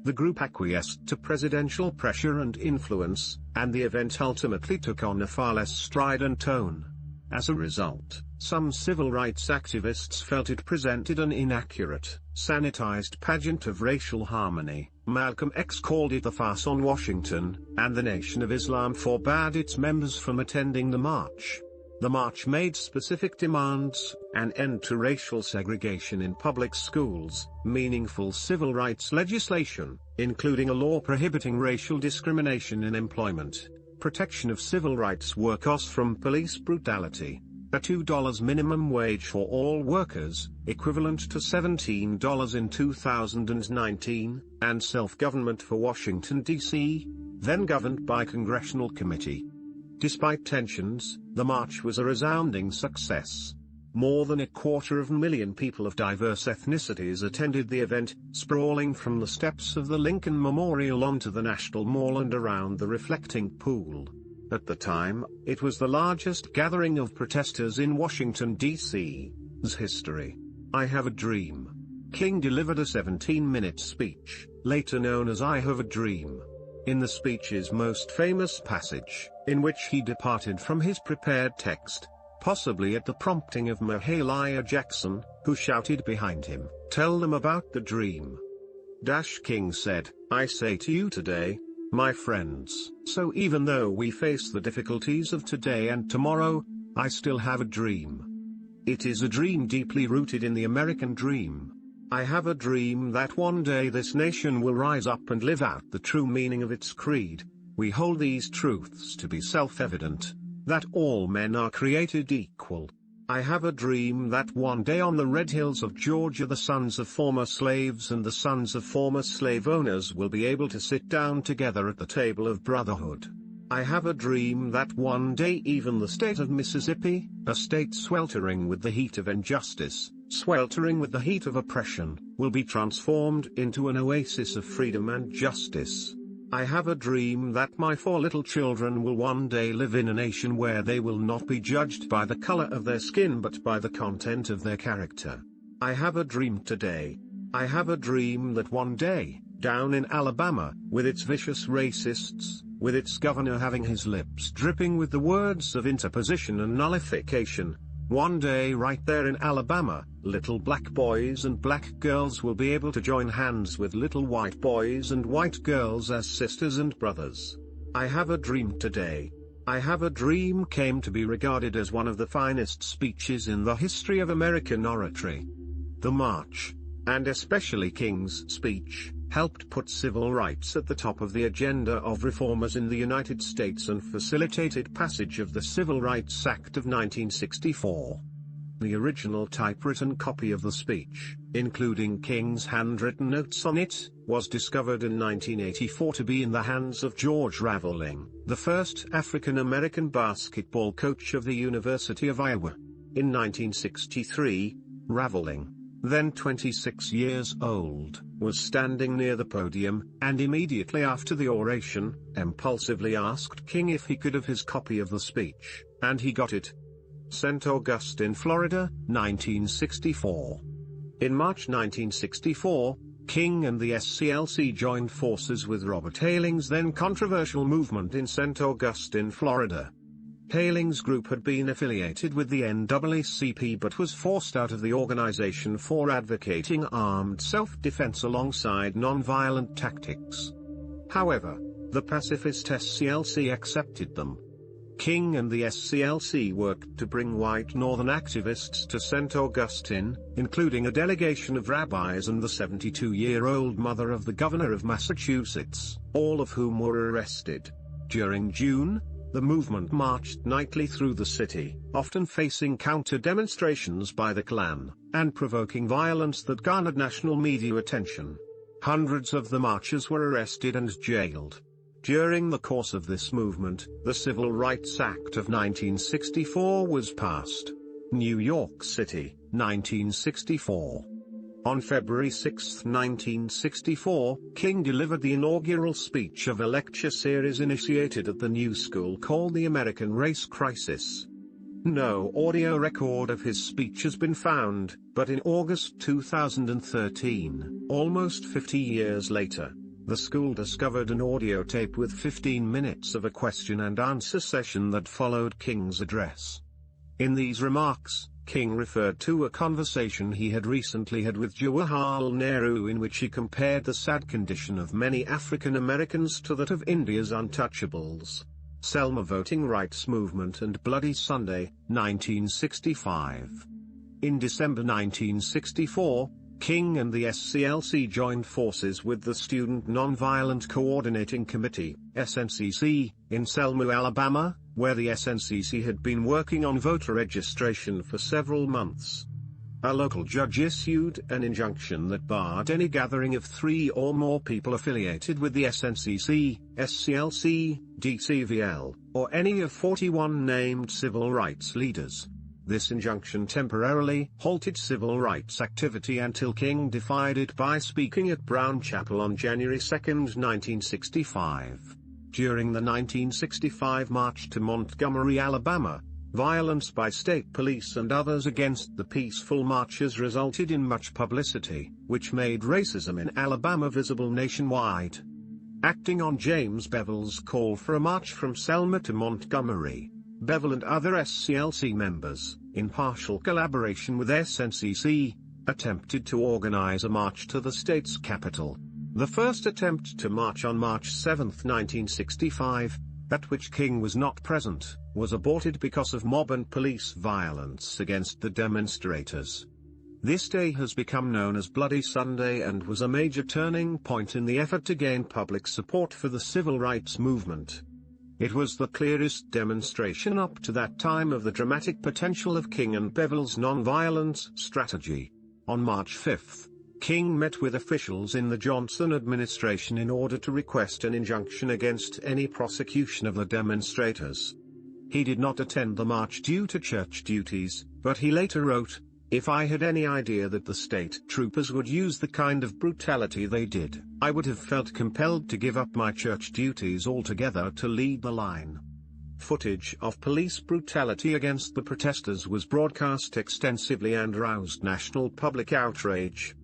The group acquiesced to presidential pressure and influence, and the event ultimately took on a far less strident tone. As a result, some civil rights activists felt it presented an inaccurate, sanitized pageant of racial harmony. Malcolm X called it a farce on Washington, and the Nation of Islam forbade its members from attending the march. The march made specific demands: an end to racial segregation in public schools, meaningful civil rights legislation, including a law prohibiting racial discrimination in employment, protection of civil rights workers from police brutality, a $2 minimum wage for all workers, equivalent to $17 in 2019, and self-government for Washington, D.C., then governed by congressional committee. Despite tensions, the march was a resounding success. More than 250,000 people of diverse ethnicities attended the event, sprawling from the steps of the Lincoln Memorial onto the National Mall and around the reflecting pool. At the time, it was the largest gathering of protesters in Washington, D.C.'s history. I Have a Dream. King delivered a 17-minute speech, later known as I Have a Dream. In the speech's most famous passage, in which he departed from his prepared text, possibly at the prompting of Mahalia Jackson, who shouted behind him, "Tell them about the dream." King said, "I say to you today, my friends, so even though we face the difficulties of today and tomorrow, I still have a dream. It is a dream deeply rooted in the American dream. I have a dream that one day this nation will rise up and live out the true meaning of its creed. We hold these truths to be self-evident, that all men are created equal. I have a dream that one day on the red hills of Georgia the sons of former slaves and the sons of former slave owners will be able to sit down together at the table of brotherhood. I have a dream that one day even the state of Mississippi, a state sweltering with the heat of injustice, sweltering with the heat of oppression, will be transformed into an oasis of freedom and justice. I have a dream that my 4 little children will one day live in a nation where they will not be judged by the color of their skin but by the content of their character. I have a dream today. I have a dream that one day, down in Alabama, with its vicious racists, with its governor having his lips dripping with the words of interposition and nullification, one day right there in Alabama, little black boys and black girls will be able to join hands with little white boys and white girls as sisters and brothers. I have a dream today. I have a dream came to be regarded as one of the finest speeches in the history of American oratory. The march, and especially King's speech, helped put civil rights at the top of the agenda of reformers in the United States and facilitated passage of the Civil Rights Act of 1964. The original typewritten copy of the speech, including King's handwritten notes on it, was discovered in 1984 to be in the hands of George Raveling, the first African-American basketball coach of the University of Iowa. In 1963, Raveling, then 26 years old, was standing near the podium, and immediately after the oration, impulsively asked King if he could have his copy of the speech, and he got it. St. Augustine, Florida, 1964. In March 1964, King and the SCLC joined forces with Robert Haling's then controversial movement in St. Augustine, Florida. Haling's group had been affiliated with the NAACP but was forced out of the organization for advocating armed self-defense alongside non-violent tactics. However, the pacifist SCLC accepted them. King and the SCLC worked to bring white Northern activists to St. Augustine, including a delegation of rabbis and the 72-year-old mother of the governor of Massachusetts, all of whom were arrested. During June, the movement marched nightly through the city, often facing counter-demonstrations by the Klan, and provoking violence that garnered national media attention. Hundreds of the marchers were arrested and jailed. During the course of this movement, the Civil Rights Act of 1964 was passed. New York City, 1964. On February 6, 1964, King delivered the inaugural speech of a lecture series initiated at the new school called the American Race Crisis. No audio record of his speech has been found, but in August 2013, almost 50 years later, the school discovered an audio tape with 15 minutes of a question and answer session that followed King's address. In these remarks, King referred to a conversation he had recently had with Jawaharlal Nehru in which he compared the sad condition of many African Americans to that of India's untouchables. Selma voting rights movement and Bloody Sunday, 1965. In December 1964, King and the SCLC joined forces with the Student Nonviolent Coordinating Committee, SNCC, in Selma, Alabama, where the SNCC had been working on voter registration for several months. A local judge issued an injunction that barred any gathering of 3 or more people affiliated with the SNCC, SCLC, DCVL, or any of 41 named civil rights leaders. This injunction temporarily halted civil rights activity until King defied it by speaking at Brown Chapel on January 2, 1965. During the 1965 march to Montgomery, Alabama, violence by state police and others against the peaceful marchers resulted in much publicity, which made racism in Alabama visible nationwide. Acting on James Bevel's call for a march from Selma to Montgomery, Bevel and other SCLC members, in partial collaboration with SNCC, attempted to organize a march to the state's capital. The first attempt to march on March 7, 1965, at which King was not present, was aborted because of mob and police violence against the demonstrators. This day has become known as Bloody Sunday and was a major turning point in the effort to gain public support for the civil rights movement. It was the clearest demonstration up to that time of the dramatic potential of King and Bevel's nonviolence strategy. On March 5, King met with officials in the Johnson administration in order to request an injunction against any prosecution of the demonstrators. He did not attend the march due to church duties, but he later wrote, "If I had any idea that the state troopers would use the kind of brutality they did, I would have felt compelled to give up my church duties altogether to lead the line." Footage of police brutality against the protesters was broadcast extensively and roused national public outrage.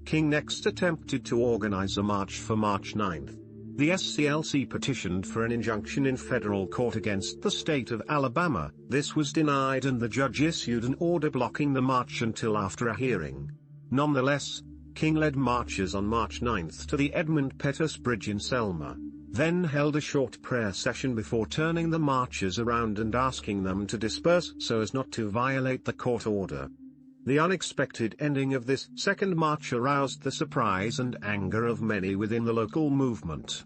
King next attempted to organize a march for March 9. The SCLC petitioned for an injunction in federal court against the state of Alabama. This was denied and the judge issued an order blocking the march until after a hearing. Nonetheless, King led marchers on March 9 to the Edmund Pettus Bridge in Selma, then held a short prayer session before turning the marchers around and asking them to disperse so as not to violate the court order. The unexpected ending of this second march aroused the surprise and anger of many within the local movement.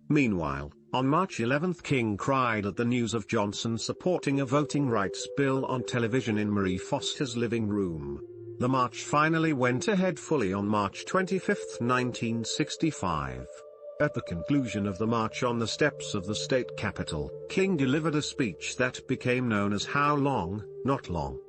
Meanwhile, on March 11 King cried at the news of Johnson supporting a voting rights bill on television in Marie Foster's living room. The march finally went ahead fully on March 25, 1965. At the conclusion of the march on the steps of the state capitol, King delivered a speech that became known as How Long, Not Long.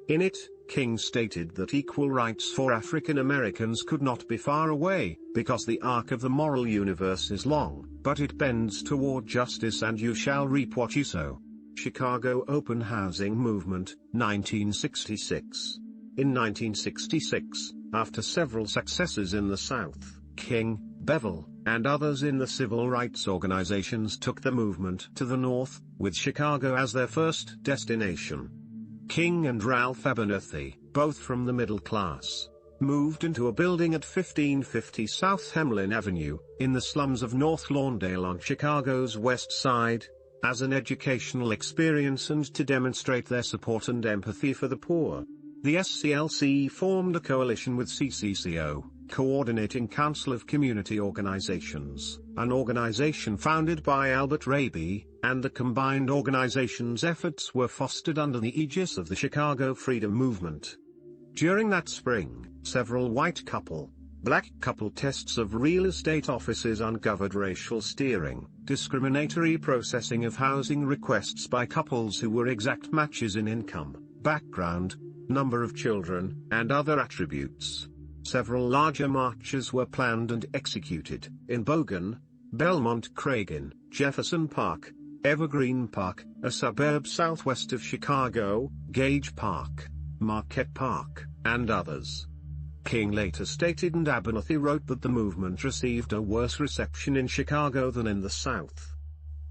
In it, King stated that equal rights for African Americans could not be far away, because the arc of the moral universe is long, but it bends toward justice and you shall reap what you sow. Chicago Open Housing Movement, 1966. In 1966, after several successes in the South, King, Bevel, and others in the civil rights organizations took the movement to the North, with Chicago as their first destination. King and Ralph Abernathy, both from the middle class, moved into a building at 1550 South Hemlin Avenue, in the slums of North Lawndale on Chicago's west side, as an educational experience and to demonstrate their support and empathy for the poor. The SCLC formed a coalition with CCCO, Coordinating Council of Community Organizations, an organization founded by Albert Raby, and the combined organization's efforts were fostered under the aegis of the Chicago Freedom Movement. During that spring, several white couple, black couple tests of real estate offices uncovered racial steering, discriminatory processing of housing requests by couples who were exact matches in income, background, number of children, and other attributes. Several larger marches were planned and executed in Bogan, Belmont Cragin, Jefferson Park, Evergreen Park, a suburb southwest of Chicago, Gage Park, Marquette Park, and others. King later stated, and Abernathy wrote, that the movement received a worse reception in Chicago than in the South.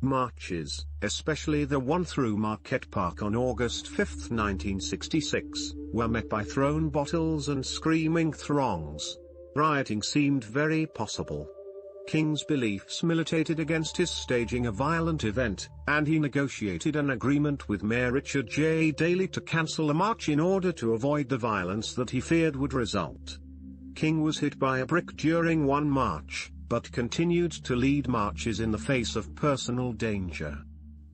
Marches, especially the one through Marquette Park on August 5, 1966, were met by thrown bottles and screaming throngs. Rioting seemed very possible. King's beliefs militated against his staging a violent event, and he negotiated an agreement with Mayor Richard J. Daley to cancel a march in order to avoid the violence that he feared would result. King was hit by a brick during one march, but continued to lead marches in the face of personal danger.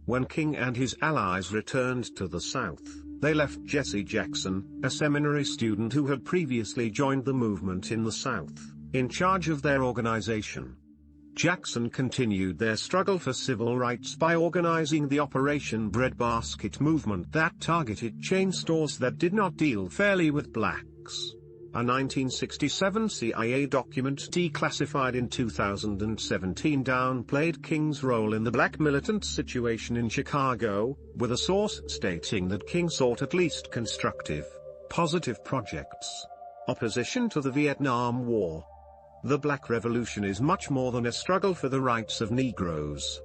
When King and his allies returned to the South, they left Jesse Jackson, a seminary student who had previously joined the movement in the South, in charge of their organization. Jackson continued their struggle for civil rights by organizing the Operation Breadbasket movement that targeted chain stores that did not deal fairly with blacks. A 1967 CIA document declassified in 2017 downplayed King's role in the black militant situation in Chicago, with a source stating that King sought at least constructive, positive projects. Opposition to the Vietnam War. The Black Revolution is much more than a struggle for the rights of Negroes.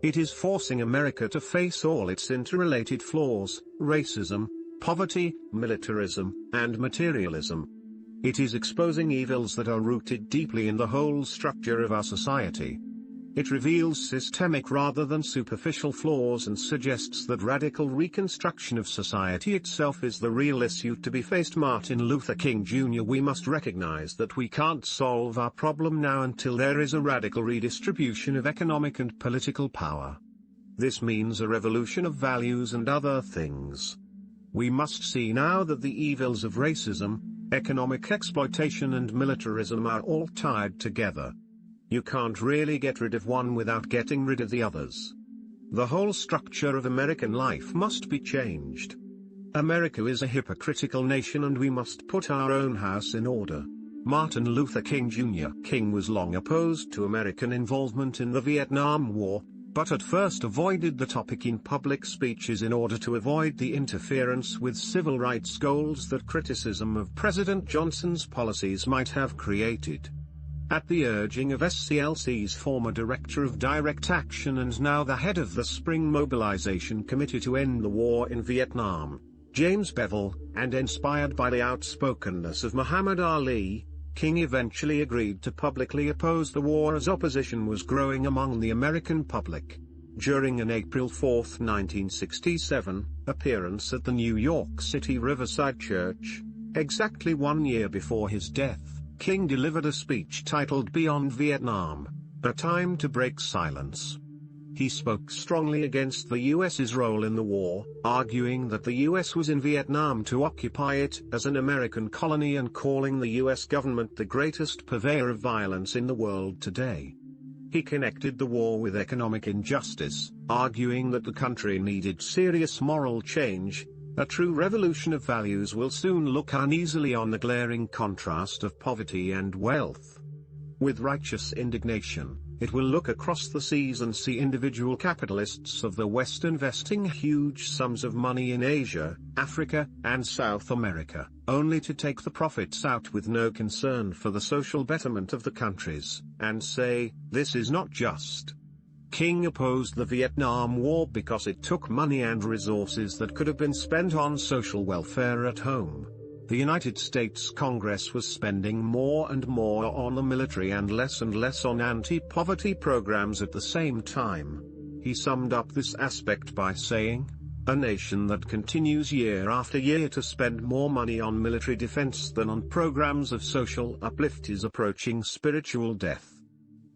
It is forcing America to face all its interrelated flaws: racism, poverty, militarism, and materialism. It is exposing evils that are rooted deeply in the whole structure of our society. It reveals systemic rather than superficial flaws and suggests that radical reconstruction of society itself is the real issue to be faced. Martin Luther King Jr. We must recognize that we can't solve our problem now until there is a radical redistribution of economic and political power. This means a revolution of values and other things. We must see now that the evils of racism, economic exploitation and militarism are all tied together. You can't really get rid of one without getting rid of the others. The whole structure of American life must be changed. America is a hypocritical nation and we must put our own house in order. Martin Luther King Jr. King was long opposed to American involvement in the Vietnam War, but at first avoided the topic in public speeches in order to avoid the interference with civil rights goals that criticism of President Johnson's policies might have created. At the urging of SCLC's former Director of Direct Action and now the head of the Spring Mobilization Committee to End the War in Vietnam, James Bevel, and inspired by the outspokenness of Muhammad Ali, King eventually agreed to publicly oppose the war as opposition was growing among the American public. During an April 4, 1967, appearance at the New York City Riverside Church, exactly 1 year before his death, King delivered a speech titled Beyond Vietnam, A Time to Break Silence. He spoke strongly against the U.S.'s role in the war, arguing that the U.S. was in Vietnam to occupy it as an American colony and calling the U.S. government the greatest purveyor of violence in the world today. He connected the war with economic injustice, arguing that the country needed serious moral change. A true revolution of values will soon look uneasily on the glaring contrast of poverty and wealth. With righteous indignation, it will look across the seas and see individual capitalists of the West investing huge sums of money in Asia, Africa, and South America, only to take the profits out with no concern for the social betterment of the countries, and say, "This is not just." King opposed the Vietnam War because it took money and resources that could have been spent on social welfare at home. The United States Congress was spending more and more on the military and less on anti-poverty programs at the same time. He summed up this aspect by saying, "A nation that continues year after year to spend more money on military defense than on programs of social uplift is approaching spiritual death."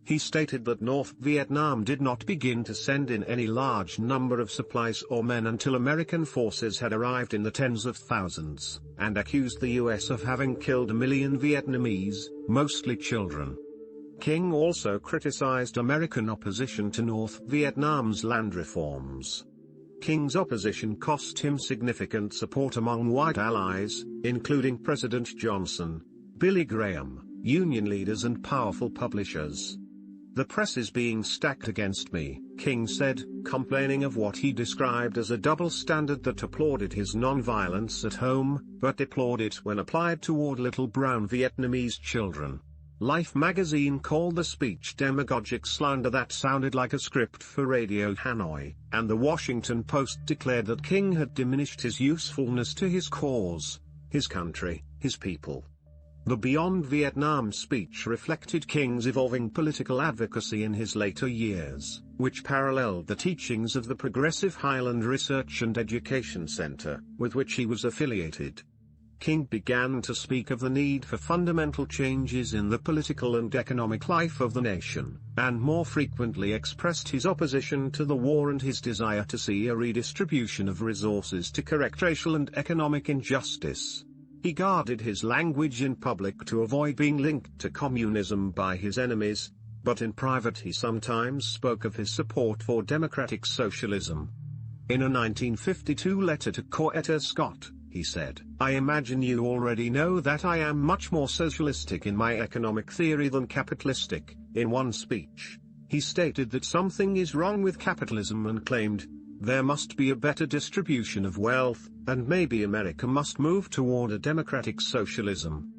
He stated that North Vietnam did not begin to send in any large number of supplies or men until American forces had arrived in the tens of thousands, and accused the U.S. of having killed 1 million Vietnamese, mostly children. King also criticized American opposition to North Vietnam's land reforms. King's opposition cost him significant support among white allies, including President Johnson, Billy Graham, union leaders and powerful publishers. The press is being stacked against me, King said, complaining of what he described as a double standard that applauded his non-violence at home, but deplored it when applied toward little brown Vietnamese children. Life magazine called the speech demagogic slander that sounded like a script for Radio Hanoi, and the Washington Post declared that King had diminished his usefulness to his cause, his country, his people. The Beyond Vietnam speech reflected King's evolving political advocacy in his later years, which paralleled the teachings of the Progressive Highland Research and Education Center, with which he was affiliated. King began to speak of the need for fundamental changes in the political and economic life of the nation, and more frequently expressed his opposition to the war and his desire to see a redistribution of resources to correct racial and economic injustice. He guarded his language in public to avoid being linked to communism by his enemies, but in private he sometimes spoke of his support for democratic socialism. In a 1952 letter to Coretta Scott, he said, "I imagine you already know that I am much more socialistic in my economic theory than capitalistic." In one speech, he stated that something is wrong with capitalism and claimed, "There must be a better distribution of wealth, and maybe America must move toward a democratic socialism."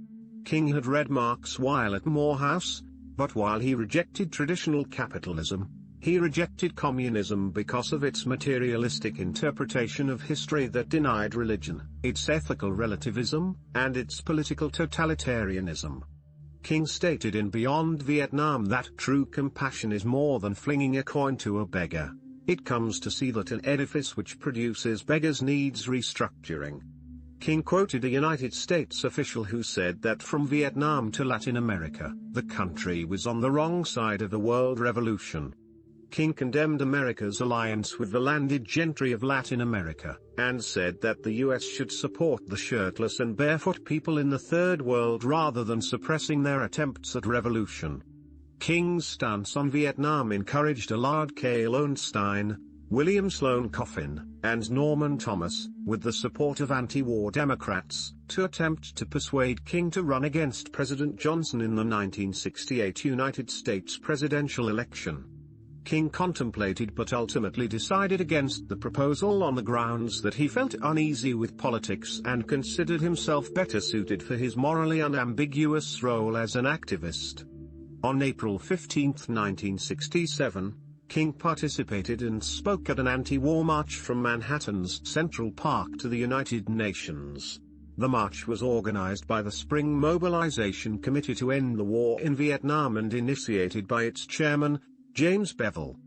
King had read Marx while at Morehouse, but while he rejected traditional capitalism, he rejected communism because of its materialistic interpretation of history that denied religion, its ethical relativism, and its political totalitarianism. King stated in Beyond Vietnam that true compassion is more than flinging a coin to a beggar. It comes to see that an edifice which produces beggars needs restructuring. King quoted a United States official who said that from Vietnam to Latin America, the country was on the wrong side of the world revolution. King condemned America's alliance with the landed gentry of Latin America, and said that the US should support the shirtless and barefoot people in the Third World rather than suppressing their attempts at revolution. King's stance on Vietnam encouraged Allard K. Lowenstein, William Sloane Coffin, and Norman Thomas, with the support of anti-war Democrats, to attempt to persuade King to run against President Johnson in the 1968 United States presidential election. King contemplated but ultimately decided against the proposal on the grounds that he felt uneasy with politics and considered himself better suited for his morally unambiguous role as an activist. On April 15, 1967, King participated and spoke at an anti-war march from Manhattan's Central Park to the United Nations. The march was organized by the Spring Mobilization Committee to End the War in Vietnam and initiated by its chairman, James Bevel.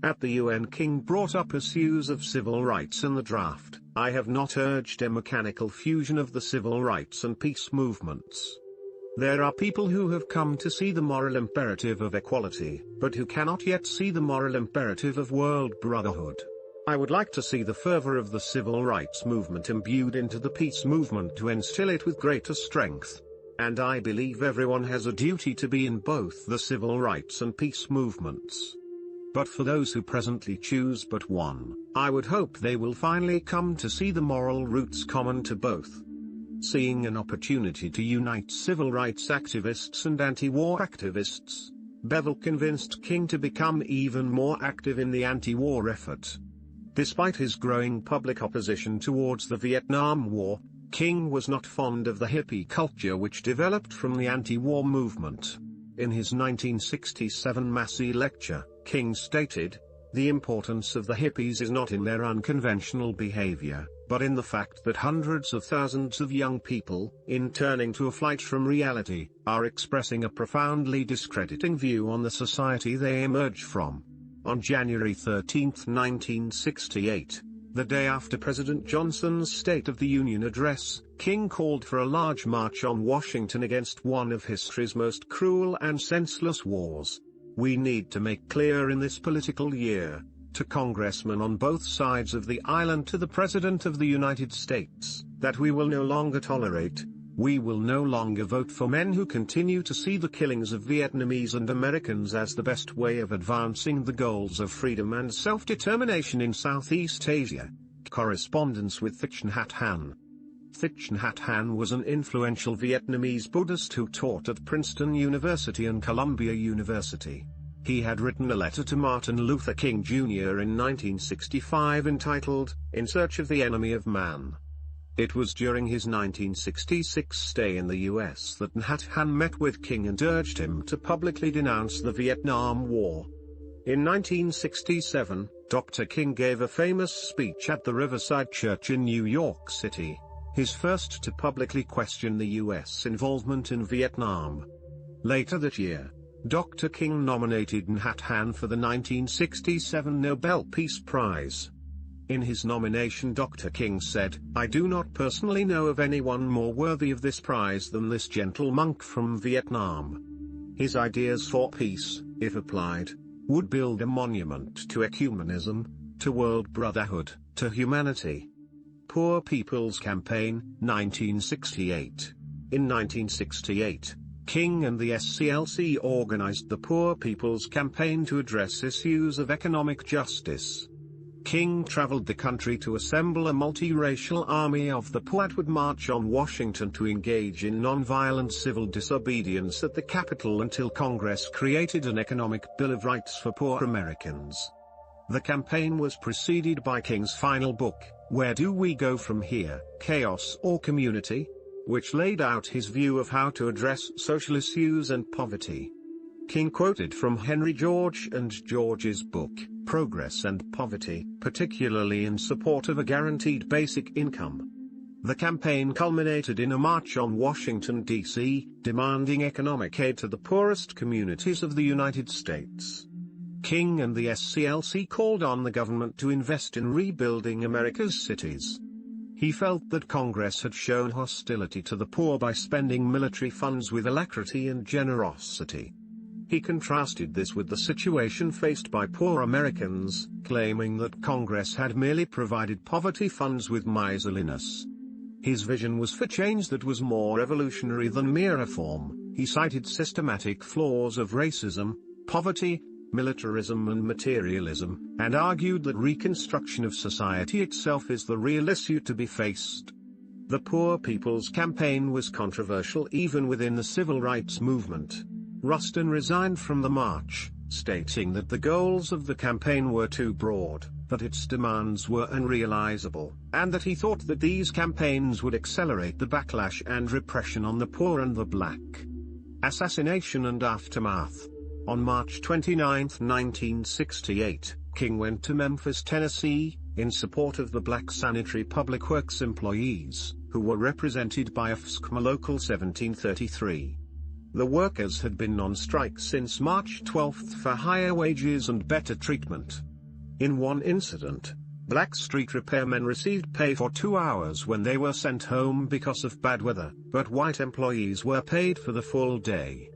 At the UN, King brought up issues of civil rights in the draft. "I have not urged a mechanical fusion of the civil rights and peace movements. There are people who have come to see the moral imperative of equality, but who cannot yet see the moral imperative of world brotherhood. I would like to see the fervor of the civil rights movement imbued into the peace movement to instill it with greater strength. And I believe everyone has a duty to be in both the civil rights and peace movements. But for those who presently choose but one, I would hope they will finally come to see the moral roots common to both." Seeing an opportunity to unite civil rights activists and anti-war activists, Bevel convinced King to become even more active in the anti-war effort. Despite his growing public opposition towards the Vietnam War, King was not fond of the hippie culture which developed from the anti-war movement. In his 1967 Massey lecture, King stated, "The importance of the hippies is not in their unconventional behavior, but in the fact that hundreds of thousands of young people, in turning to a flight from reality, are expressing a profoundly discrediting view on the society they emerge from." On January 13, 1968, the day after President Johnson's State of the Union address, King called for a large march on Washington against one of history's most cruel and senseless wars. "We need to make clear in this political year, to congressmen on both sides of the aisle and to the President of the United States, that we will no longer tolerate, we will no longer vote for men who continue to see the killings of Vietnamese and Americans as the best way of advancing the goals of freedom and self-determination in Southeast Asia." Correspondence with Thich Nhat Hanh. Thich Nhat Hanh was an influential Vietnamese Buddhist who taught at Princeton University and Columbia University. He had written a letter to Martin Luther King Jr. in 1965 entitled, "In Search of the Enemy of Man." It was during his 1966 stay in the US that Nhat Hanh met with King and urged him to publicly denounce the Vietnam War. In 1967, Dr. King gave a famous speech at the Riverside Church in New York City, his first to publicly question the US involvement in Vietnam. Later that year, Dr. King nominated Nhat Hanh for the 1967 Nobel Peace Prize. In his nomination, Dr. King said, "I do not personally know of anyone more worthy of this prize than this gentle monk from Vietnam. His ideas for peace, if applied, would build a monument to ecumenism, to world brotherhood, to humanity." Poor People's Campaign, 1968. In 1968, King and the SCLC organized the Poor People's Campaign to address issues of economic justice. King traveled the country to assemble a multiracial army of the poor that would march on Washington to engage in nonviolent civil disobedience at the Capitol until Congress created an economic Bill of Rights for poor Americans. The campaign was preceded by King's final book, Where Do We Go From Here, Chaos or Community?, which laid out his view of how to address social issues and poverty. King quoted from Henry George and George's book, Progress and Poverty, particularly in support of a guaranteed basic income. The campaign culminated in a march on Washington, D.C., demanding economic aid to the poorest communities of the United States. King and the SCLC called on the government to invest in rebuilding America's cities. He felt that Congress had shown hostility to the poor by spending military funds with alacrity and generosity. He contrasted this with the situation faced by poor Americans, claiming that Congress had merely provided poverty funds with miserliness. His vision was for change that was more revolutionary than mere reform. He cited systematic flaws of racism, poverty, militarism and materialism, and argued that reconstruction of society itself is the real issue to be faced. The Poor People's Campaign was controversial even within the civil rights movement. Rustin resigned from the march, stating that the goals of the campaign were too broad, that its demands were unrealizable, and that he thought that these campaigns would accelerate the backlash and repression on the poor and the black. Assassination and aftermath. On March 29, 1968, King went to Memphis, Tennessee, in support of the black sanitary public works employees, who were represented by AFSCME Local 1733. The workers had been on strike since March 12 for higher wages and better treatment. In one incident, black street repairmen received pay for 2 hours when they were sent home because of bad weather, but white employees were paid for the full day.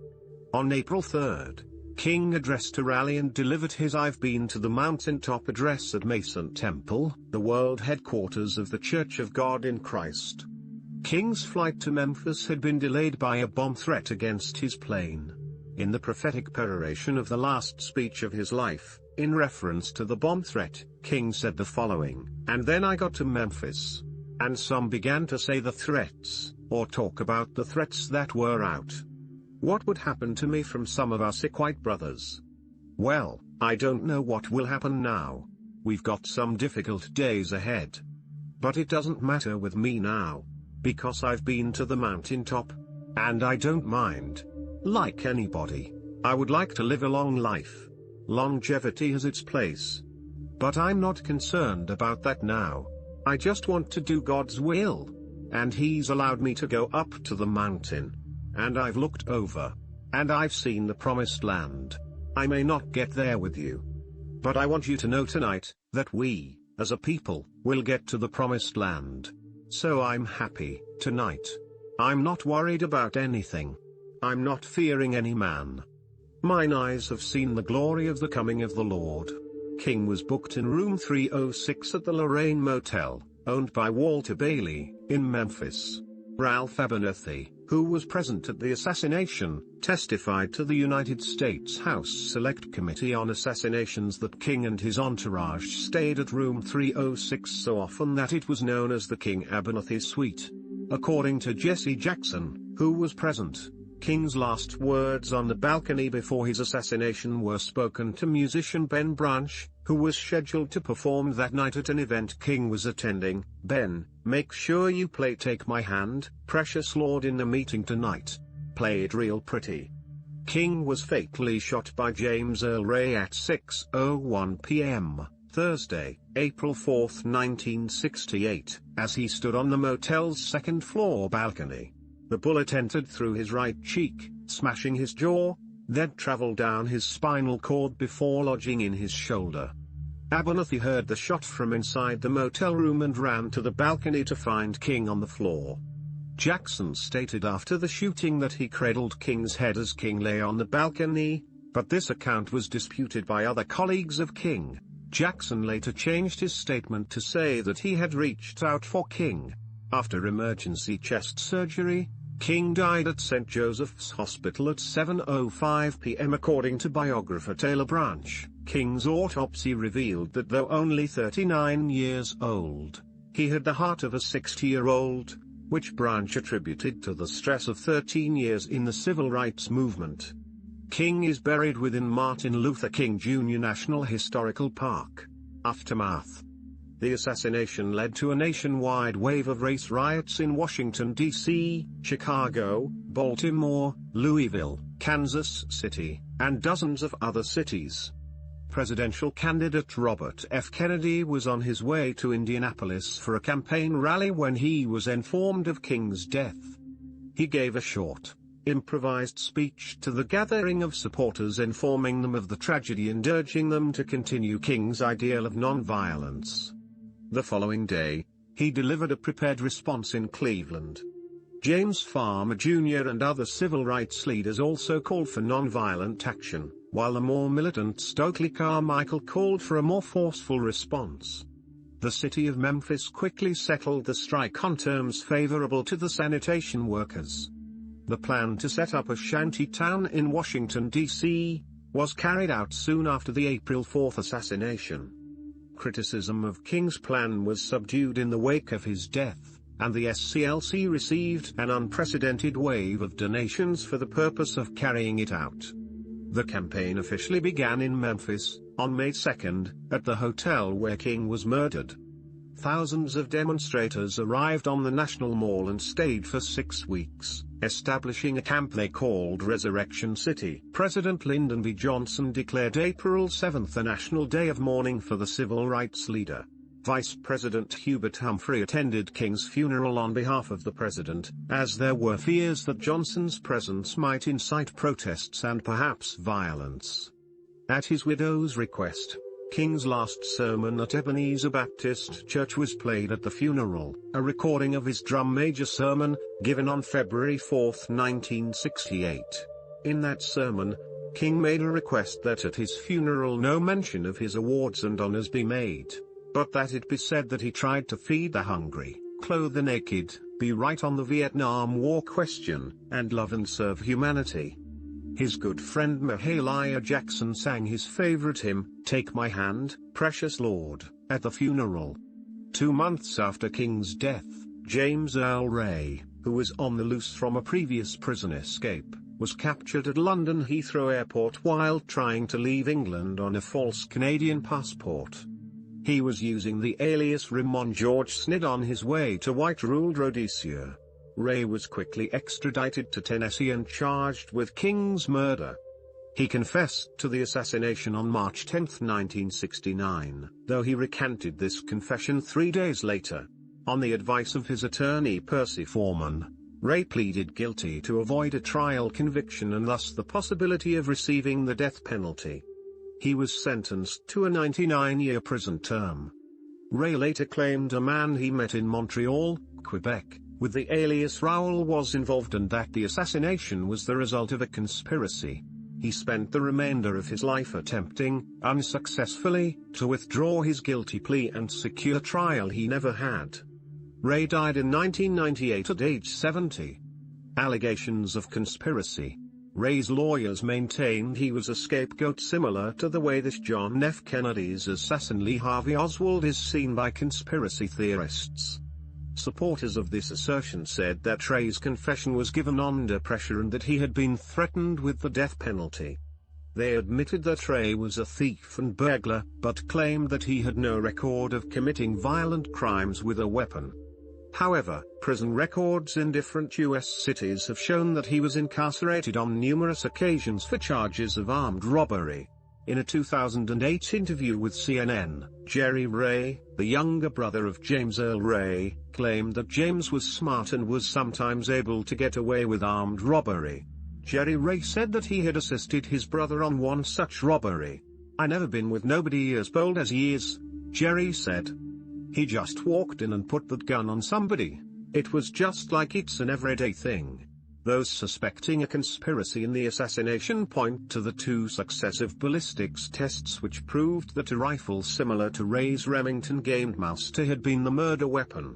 On April 3, King addressed a rally and delivered his "I've Been to the Mountaintop" address at Mason Temple, the world headquarters of the Church of God in Christ. King's flight to Memphis had been delayed by a bomb threat against his plane. In the prophetic peroration of the last speech of his life, in reference to the bomb threat, King said the following, "And then I got to Memphis. And some began to say the threats, or talk about the threats that were out. What would happen to me from some of our sick white brothers? Well, I don't know what will happen now. We've got some difficult days ahead. But it doesn't matter with me now. Because I've been to the mountaintop. And I don't mind. Like anybody, I would like to live a long life. Longevity has its place. But I'm not concerned about that now. I just want to do God's will. And He's allowed me to go up to the mountain. And I've looked over. And I've seen the promised land. I may not get there with you. But I want you to know tonight, that we, as a people, will get to the promised land. So I'm happy, tonight. I'm not worried about anything. I'm not fearing any man. Mine eyes have seen the glory of the coming of the Lord." King was booked in room 306 at the Lorraine Motel, owned by Walter Bailey, in Memphis. Ralph Abernathy, who was present at the assassination, testified to the United States House Select Committee on Assassinations that King and his entourage stayed at room 306 so often that it was known as the King Abernathy Suite. According to Jesse Jackson, who was present, King's last words on the balcony before his assassination were spoken to musician Ben Branch, who was scheduled to perform that night at an event King was attending. "Ben, make sure you play Take My Hand, Precious Lord in the meeting tonight. Play it real pretty." King was fatally shot by James Earl Ray at 6:01 p.m. Thursday, April 4, 1968, as he stood on the motel's second-floor balcony. The bullet entered through his right cheek, smashing his jaw, then traveled down his spinal cord before lodging in his shoulder. Abernathy heard the shot from inside the motel room and ran to the balcony to find King on the floor. Jackson stated after the shooting that he cradled King's head as King lay on the balcony, but this account was disputed by other colleagues of King. Jackson later changed his statement to say that he had reached out for King. After emergency chest surgery, King died at St. Joseph's Hospital at 7:05 p.m. According to biographer Taylor Branch, King's autopsy revealed that though only 39 years old, he had the heart of a 60-year-old, which Branch attributed to the stress of 13 years in the civil rights movement. King is buried within Martin Luther King Jr. National Historical Park. Aftermath. The assassination led to a nationwide wave of race riots in Washington, D.C., Chicago, Baltimore, Louisville, Kansas City, and dozens of other cities. Presidential candidate Robert F. Kennedy was on his way to Indianapolis for a campaign rally when he was informed of King's death. He gave a short, improvised speech to the gathering of supporters, informing them of the tragedy and urging them to continue King's ideal of nonviolence. The following day, he delivered a prepared response in Cleveland. James Farmer Jr. and other civil rights leaders also called for nonviolent action, while the more militant Stokely Carmichael called for a more forceful response. The city of Memphis quickly settled the strike on terms favorable to the sanitation workers. The plan to set up a shanty town in Washington, D.C., was carried out soon after the April 4 assassination. Criticism of King's plan was subdued in the wake of his death, and the SCLC received an unprecedented wave of donations for the purpose of carrying it out. The campaign officially began in Memphis, on May 2, at the hotel where King was murdered. Thousands of demonstrators arrived on the National Mall and stayed for 6 weeks, establishing a camp they called Resurrection City. President Lyndon B. Johnson declared April 7 a national day of mourning for the civil rights leader. Vice President Hubert Humphrey attended King's funeral on behalf of the president, as there were fears that Johnson's presence might incite protests and perhaps violence. At his widow's request, King's last sermon at Ebenezer Baptist Church was played at the funeral. A recording of his drum major sermon, given on February 4, 1968. In that sermon, King made a request that at his funeral no mention of his awards and honors be made, but that it be said that he tried to feed the hungry, clothe the naked, be right on the Vietnam War question, and love and serve humanity. His good friend Mahalia Jackson sang his favorite hymn, Take My Hand, Precious Lord, at the funeral. 2 months after King's death, James Earl Ray, who was on the loose from a previous prison escape, was captured at London Heathrow Airport while trying to leave England on a false Canadian passport. He was using the alias Ramon George Snid on his way to white-ruled Rhodesia. Ray was quickly extradited to Tennessee and charged with King's murder. He confessed to the assassination on March 10, 1969, though he recanted this confession 3 days later. On the advice of his attorney Percy Foreman, Ray pleaded guilty to avoid a trial conviction and thus the possibility of receiving the death penalty. He was sentenced to a 99-year prison term. Ray later claimed a man he met in Montreal, Quebec, with the alias Raoul was involved and that the assassination was the result of a conspiracy. He spent the remainder of his life attempting, unsuccessfully, to withdraw his guilty plea and secure trial he never had. Ray died in 1998 at age 70. Allegations of conspiracy. Ray's lawyers maintained he was a scapegoat similar to the way that John F. Kennedy's assassin Lee Harvey Oswald is seen by conspiracy theorists. Supporters of this assertion said that Ray's confession was given under pressure and that he had been threatened with the death penalty. They admitted that Ray was a thief and burglar, but claimed that he had no record of committing violent crimes with a weapon. However, prison records in different U.S. cities have shown that he was incarcerated on numerous occasions for charges of armed robbery. In a 2008 interview with CNN, Jerry Ray, the younger brother of James Earl Ray, claimed that James was smart and was sometimes able to get away with armed robbery. Jerry Ray said that he had assisted his brother on one such robbery. "I never been with nobody as bold as he is," Jerry said. "He just walked in and put that gun on somebody. It was just like it's an everyday thing." Those suspecting a conspiracy in the assassination point to the 2 successive ballistics tests which proved that a rifle similar to Ray's Remington Game Master had been the murder weapon.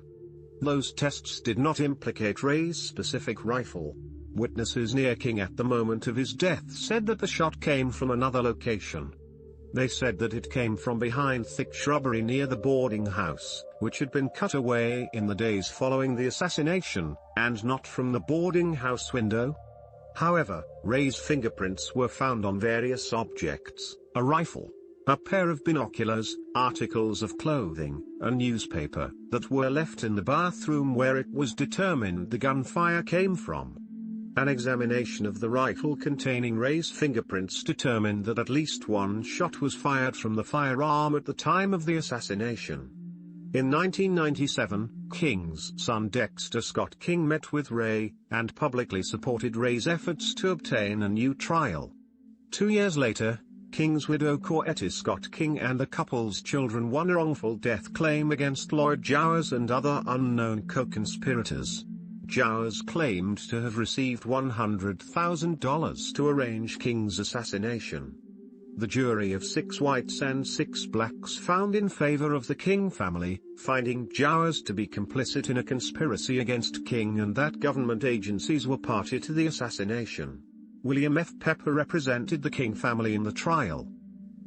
Those tests did not implicate Ray's specific rifle. Witnesses near King at the moment of his death said that the shot came from another location. They said that it came from behind thick shrubbery near the boarding house, which had been cut away in the days following the assassination, and not from the boarding house window. However, Ray's fingerprints were found on various objects: a rifle, a pair of binoculars, articles of clothing, a newspaper, that were left in the bathroom where it was determined the gunfire came from. An examination of the rifle containing Ray's fingerprints determined that at least one shot was fired from the firearm at the time of the assassination. In 1997, King's son Dexter Scott King met with Ray, and publicly supported Ray's efforts to obtain a new trial. 2 years later, King's widow Coretta Scott King and the couple's children won a wrongful death claim against Lloyd Jowers and other unknown co-conspirators. Jowers claimed to have received $100,000 to arrange King's assassination. The jury of 6 whites and 6 blacks found in favor of the King family, finding Jowers to be complicit in a conspiracy against King and that government agencies were party to the assassination. William F. Pepper represented the King family in the trial.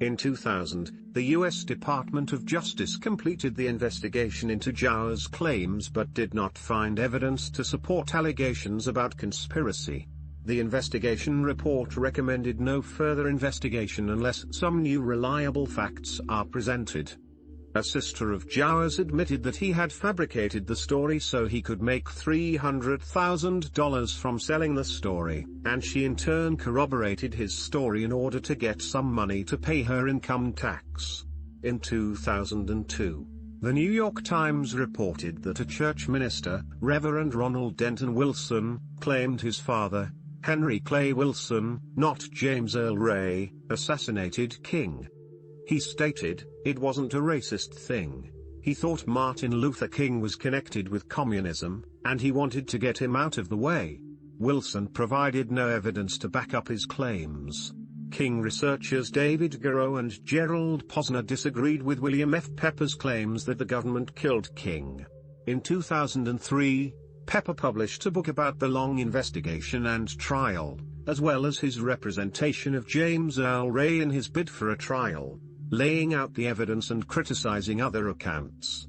In 2000, the U.S. Department of Justice completed the investigation into Jowers' claims but did not find evidence to support allegations about conspiracy. The investigation report recommended no further investigation unless some new reliable facts are presented. A sister of Jowers admitted that he had fabricated the story so he could make $300,000 from selling the story, and she in turn corroborated his story in order to get some money to pay her income tax. In 2002, the New York Times reported that a church minister, Reverend Ronald Denton Wilson, claimed his father, Henry Clay Wilson, not James Earl Ray, assassinated King. He stated, "It wasn't a racist thing. He thought Martin Luther King was connected with communism, and he wanted to get him out of the way." Wilson provided no evidence to back up his claims. King researchers David Garrow and Gerald Posner disagreed with William F. Pepper's claims that the government killed King. In 2003, Pepper published a book about the long investigation and trial, as well as his representation of James Earl Ray in his bid for a trial, laying out the evidence and criticizing other accounts.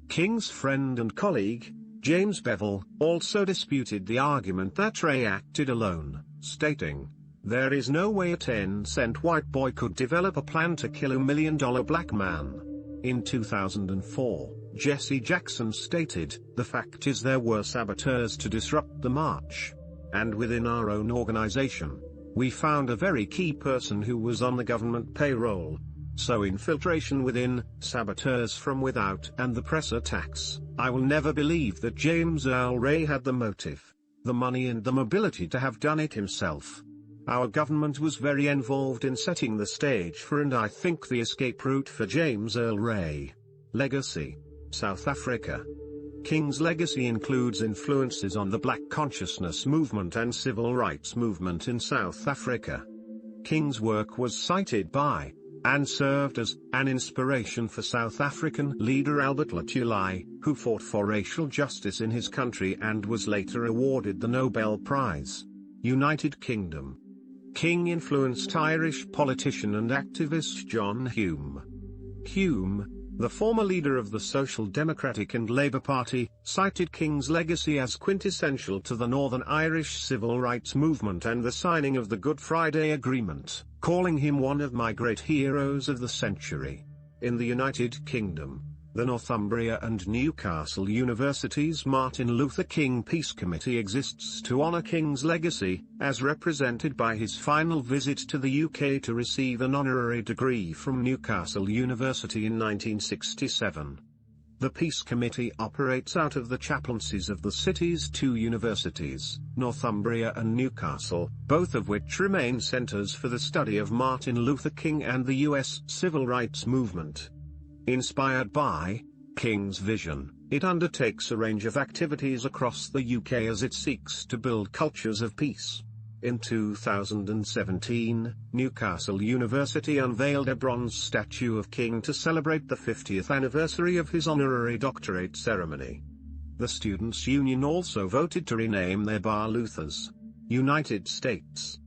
King's friend and colleague, James Bevel, also disputed the argument that Ray acted alone, stating, "There is no way a 10-cent white boy could develop a plan to kill $1 million black man." In 2004, Jesse Jackson stated, "The fact is there were saboteurs to disrupt the march. And within our own organization, we found a very key person who was on the government payroll. So infiltration within, saboteurs from without, and the press attacks. I will never believe that James Earl Ray had the motive, the money and the mobility to have done it himself. Our government was very involved in setting the stage for and I think the escape route for James Earl Ray." Legacy: South Africa. King's legacy includes influences on the Black consciousness movement and civil rights movement in South Africa. King's work was cited by, and served as, an inspiration for South African leader Albert Lutuli, who fought for racial justice in his country and was later awarded the Nobel Prize. United Kingdom. King influenced Irish politician and activist John Hume. Hume, The former leader of the Social Democratic and Labour Party cited King's legacy as quintessential to the Northern Irish civil rights movement and the signing of the Good Friday Agreement, calling him one of my great heroes of the century. In the United Kingdom, the Northumbria and Newcastle University's Martin Luther King Peace Committee exists to honour King's legacy, as represented by his final visit to the UK to receive an honorary degree from Newcastle University in 1967. The Peace Committee operates out of the chaplaincies of the city's two universities, Northumbria and Newcastle, both of which remain centres for the study of Martin Luther King and the US civil rights movement. Inspired by King's vision, it undertakes a range of activities across the UK as it seeks to build cultures of peace. In 2017, Newcastle University unveiled a bronze statue of King to celebrate the 50th anniversary of his honorary doctorate ceremony. The Students' Union also voted to rename their bar Luther's United States.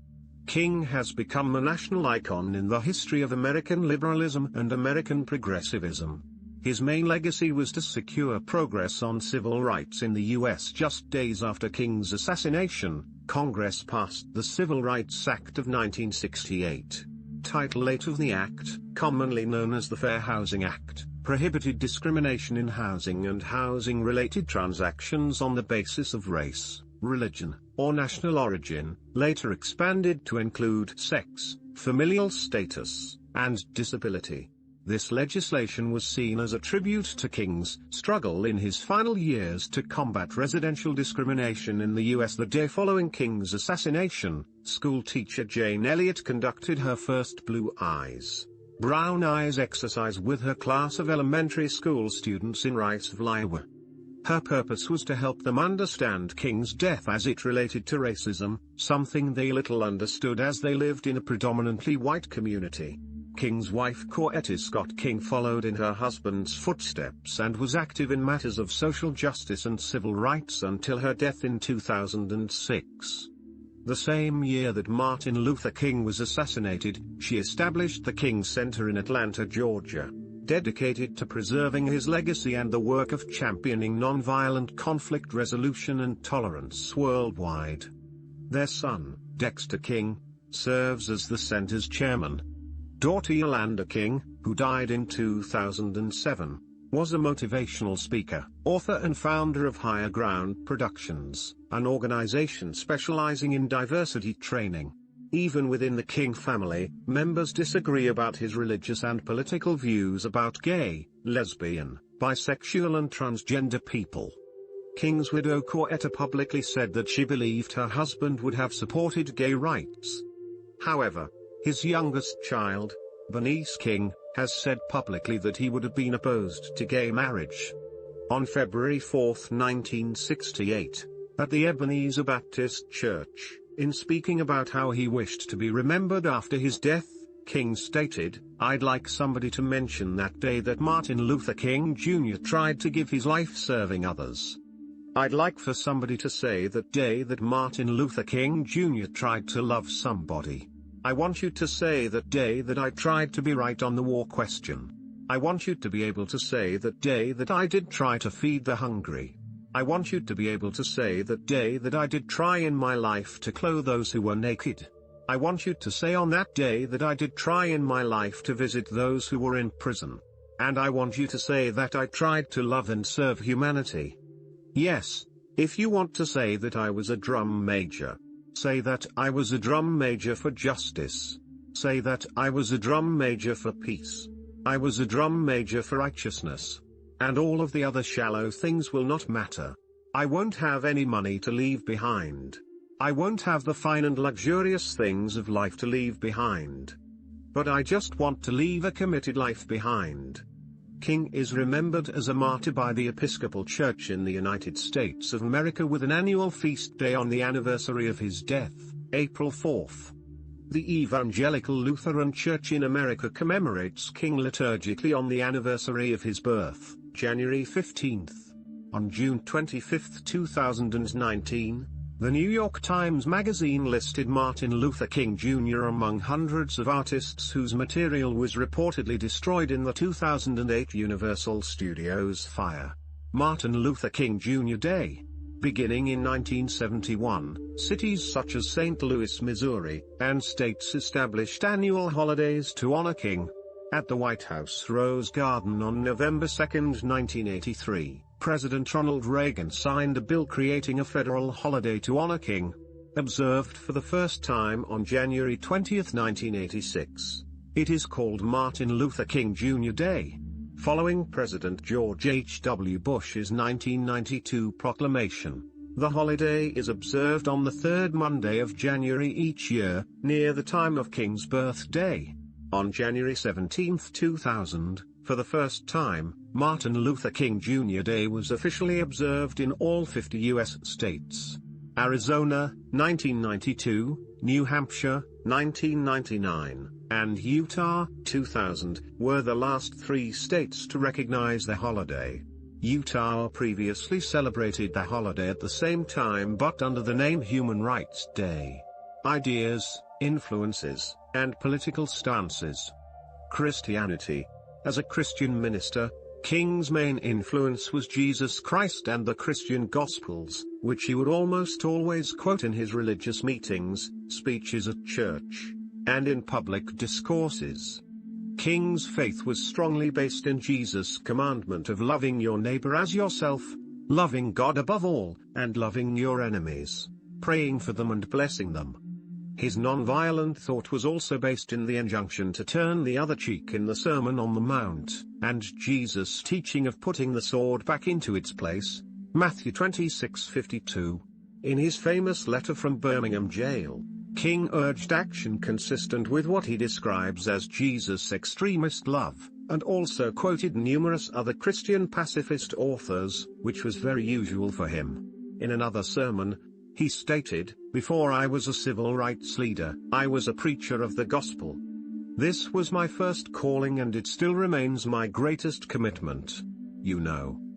King has become a national icon in the history of American liberalism and American progressivism. His main legacy was to secure progress on civil rights in the U.S. Just days after King's assassination, Congress passed the Civil Rights Act of 1968. Title 8 of the Act, commonly known as the Fair Housing Act, prohibited discrimination in housing and housing-related transactions on the basis of race, religion, or national origin, later expanded to include sex, familial status, and disability. This legislation was seen as a tribute to King's struggle in his final years to combat residential discrimination in the U.S. The day following King's assassination, school teacher Jane Elliott conducted her first Blue Eyes, Brown Eyes exercise with her class of elementary school students in Riceville, Iowa. Her purpose was to help them understand King's death as it related to racism, something they little understood as they lived in a predominantly white community. King's wife Coretta Scott King followed in her husband's footsteps and was active in matters of social justice and civil rights until her death in 2006. The same year that Martin Luther King was assassinated, she established the King Center in Atlanta, Georgia, dedicated to preserving his legacy and the work of championing nonviolent conflict resolution and tolerance worldwide. Their son, Dexter King, serves as the center's chairman. Daughter Yolanda King, who died in 2007, was a motivational speaker, author and founder of Higher Ground Productions, an organization specializing in diversity training. Even within the King family, members disagree about his religious and political views about gay, lesbian, bisexual and transgender people. King's widow Coretta publicly said that she believed her husband would have supported gay rights. However, his youngest child, Bernice King, has said publicly that he would have been opposed to gay marriage. On February 4, 1968, at the Ebenezer Baptist Church, in speaking about how he wished to be remembered after his death, King stated, "I'd like somebody to mention that day that Martin Luther King Jr. tried to give his life serving others. I'd like for somebody to say that day that Martin Luther King Jr. tried to love somebody. I want you to say that day that I tried to be right on the war question. I want you to be able to say that day that I did try to feed the hungry. I want you to be able to say that day that I did try in my life to clothe those who were naked. I want you to say on that day that I did try in my life to visit those who were in prison. And I want you to say that I tried to love and serve humanity. Yes, if you want to say that I was a drum major, say that I was a drum major for justice. Say that I was a drum major for peace. I was a drum major for righteousness. And all of the other shallow things will not matter. I won't have any money to leave behind. I won't have the fine and luxurious things of life to leave behind. But I just want to leave a committed life behind." King is remembered as a martyr by the Episcopal Church in the United States of America with an annual feast day on the anniversary of his death, April 4. The Evangelical Lutheran Church in America commemorates King liturgically on the anniversary of his birth, January 15. On June 25, 2019, The New York Times Magazine listed Martin Luther King Jr. among hundreds of artists whose material was reportedly destroyed in the 2008 Universal Studios fire. Martin Luther King Jr. Day. Beginning in 1971, cities such as St. Louis, Missouri, and states established annual holidays to honor King. At the White House Rose Garden on November 2, 1983, President Ronald Reagan signed a bill creating a federal holiday to honor King. Observed for the first time on January 20, 1986. It is called Martin Luther King Jr. Day, following President George H.W. Bush's 1992 proclamation. The holiday is observed on the third Monday of January each year, near the time of King's birthday. On January 17, 2000, for the first time, Martin Luther King Jr. Day was officially observed in all 50 U.S. states. Arizona, 1992, New Hampshire, 1999, and Utah, 2000, were the last 3 states to recognize the holiday. Utah previously celebrated the holiday at the same time but under the name Human Rights Day. Ideas, influences, and political stances. Christianity. As a Christian minister, King's main influence was Jesus Christ and the Christian Gospels, which he would almost always quote in his religious meetings, speeches at church, and in public discourses. King's faith was strongly based in Jesus' commandment of loving your neighbor as yourself, loving God above all, and loving your enemies, praying for them and blessing them. His nonviolent thought was also based in the injunction to turn the other cheek in the Sermon on the Mount, and Jesus' teaching of putting the sword back into its place, Matthew 26:52. In his famous letter from Birmingham jail, King urged action consistent with what he describes as Jesus' extremist love, and also quoted numerous other Christian pacifist authors, which was very usual for him. In another sermon, he stated, "Before I was a civil rights leader, I was a preacher of the gospel. This was my first calling and it still remains my greatest commitment.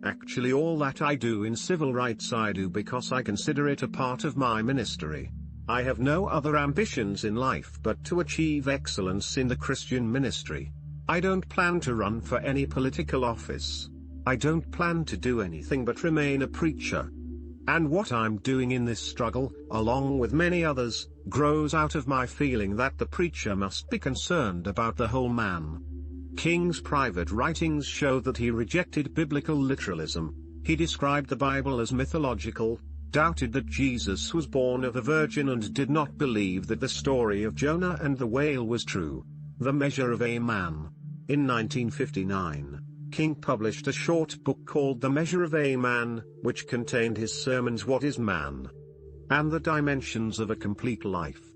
Actually all that I do in civil rights I do because I consider it a part of my ministry. I have no other ambitions in life but to achieve excellence in the Christian ministry. I don't plan to run for any political office. I don't plan to do anything but remain a preacher. And what I'm doing in this struggle, along with many others, grows out of my feeling that the preacher must be concerned about the whole man." King's private writings show that he rejected biblical literalism. He described the Bible as mythological, doubted that Jesus was born of a virgin and did not believe that the story of Jonah and the whale was true. The Measure of a Man. In 1959, King published a short book called The Measure of a Man, which contained his sermons What is Man? And the Dimensions of a Complete Life.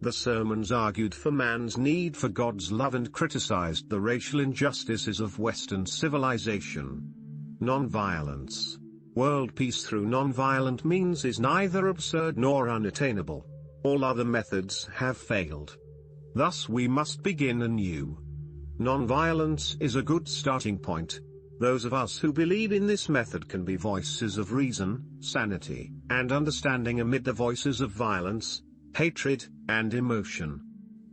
The sermons argued for man's need for God's love and criticized the racial injustices of Western civilization. Nonviolence. World peace through nonviolent means is neither absurd nor unattainable. All other methods have failed. Thus we must begin anew. Nonviolence is a good starting point. Those of us who believe in this method can be voices of reason, sanity, and understanding amid the voices of violence, hatred, and emotion.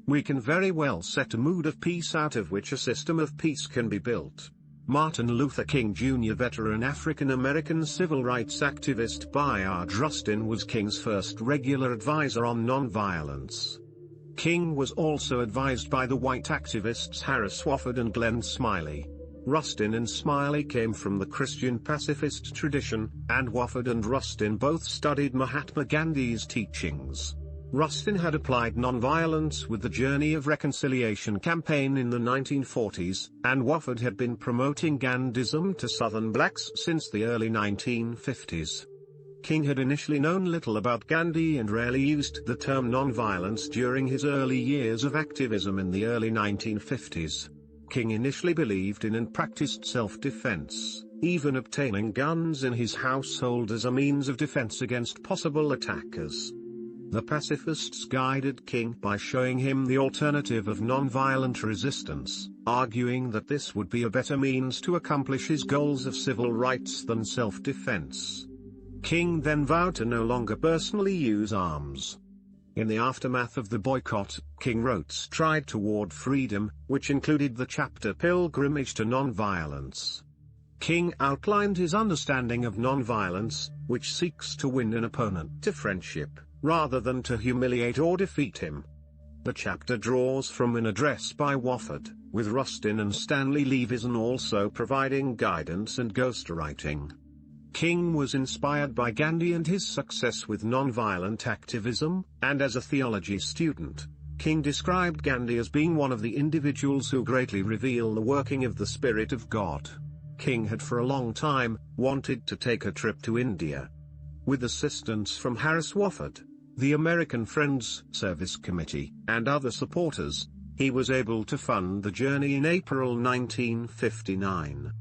We can very well set a mood of peace out of which a system of peace can be built. Martin Luther King Jr. veteran African-American civil rights activist Bayard Rustin was King's first regular advisor on nonviolence. King was also advised by the white activists Harris Wofford and Glenn Smiley. Rustin and Smiley came from the Christian pacifist tradition, and Wofford and Rustin both studied Mahatma Gandhi's teachings. Rustin had applied nonviolence with the Journey of Reconciliation campaign in the 1940s, and Wofford had been promoting Gandhism to Southern blacks since the early 1950s. King had initially known little about Gandhi and rarely used the term nonviolence during his early years of activism in the early 1950s. King initially believed in and practiced self-defense, even obtaining guns in his household as a means of defense against possible attackers. The pacifists guided King by showing him the alternative of nonviolent resistance, arguing that this would be a better means to accomplish his goals of civil rights than self-defense. King then vowed to no longer personally use arms. In the aftermath of the boycott, King wrote Stride Toward Freedom, which included the chapter Pilgrimage to Nonviolence. King outlined his understanding of nonviolence, which seeks to win an opponent to friendship, rather than to humiliate or defeat him. The chapter draws from an address by Wofford, with Rustin and Stanley Levison also providing guidance and ghostwriting. King was inspired by Gandhi and his success with nonviolent activism, and as a theology student, King described Gandhi as being one of the individuals who greatly reveal the working of the Spirit of God. King had for a long time wanted to take a trip to India. With assistance from Harris Wofford, the American Friends Service Committee, and other supporters, he was able to fund the journey in April 1959.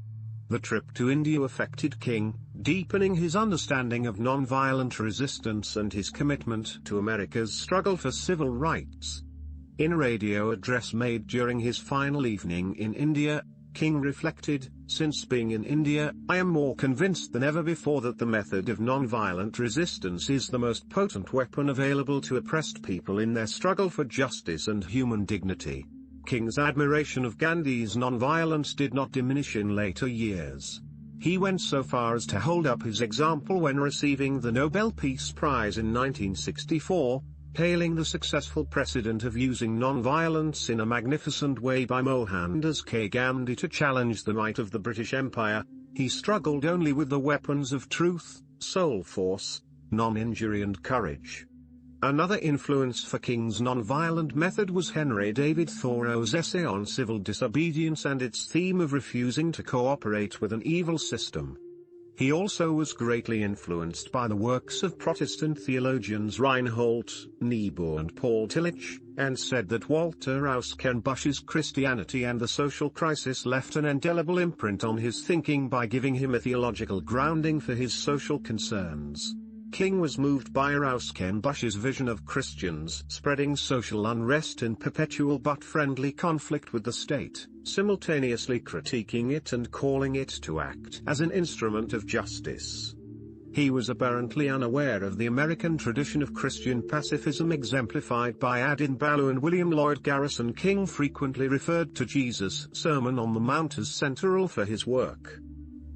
The trip to India affected King, deepening his understanding of nonviolent resistance and his commitment to America's struggle for civil rights. In a radio address made during his final evening in India, King reflected, "Since being in India, I am more convinced than ever before that the method of nonviolent resistance is the most potent weapon available to oppressed people in their struggle for justice and human dignity." King's admiration of Gandhi's nonviolence did not diminish in later years. He went so far as to hold up his example when receiving the Nobel Peace Prize in 1964, hailing the successful precedent of using nonviolence in a magnificent way by Mohandas K. Gandhi to challenge the might of the British Empire. He struggled only with the weapons of truth, soul force, non-injury and courage. Another influence for King's nonviolent method was Henry David Thoreau's essay on civil disobedience and its theme of refusing to cooperate with an evil system. He also was greatly influenced by the works of Protestant theologians Reinhold Niebuhr and Paul Tillich, and said that Walter Auschenbusch's Christianity and the Social Crisis left an indelible imprint on his thinking by giving him a theological grounding for his social concerns. King was moved by Auschenbusch's vision of Christians spreading social unrest in perpetual but friendly conflict with the state, simultaneously critiquing it and calling it to act as an instrument of justice. He was apparently unaware of the American tradition of Christian pacifism exemplified by Adin Ballou and William Lloyd Garrison. King frequently referred to Jesus' Sermon on the Mount as central for his work.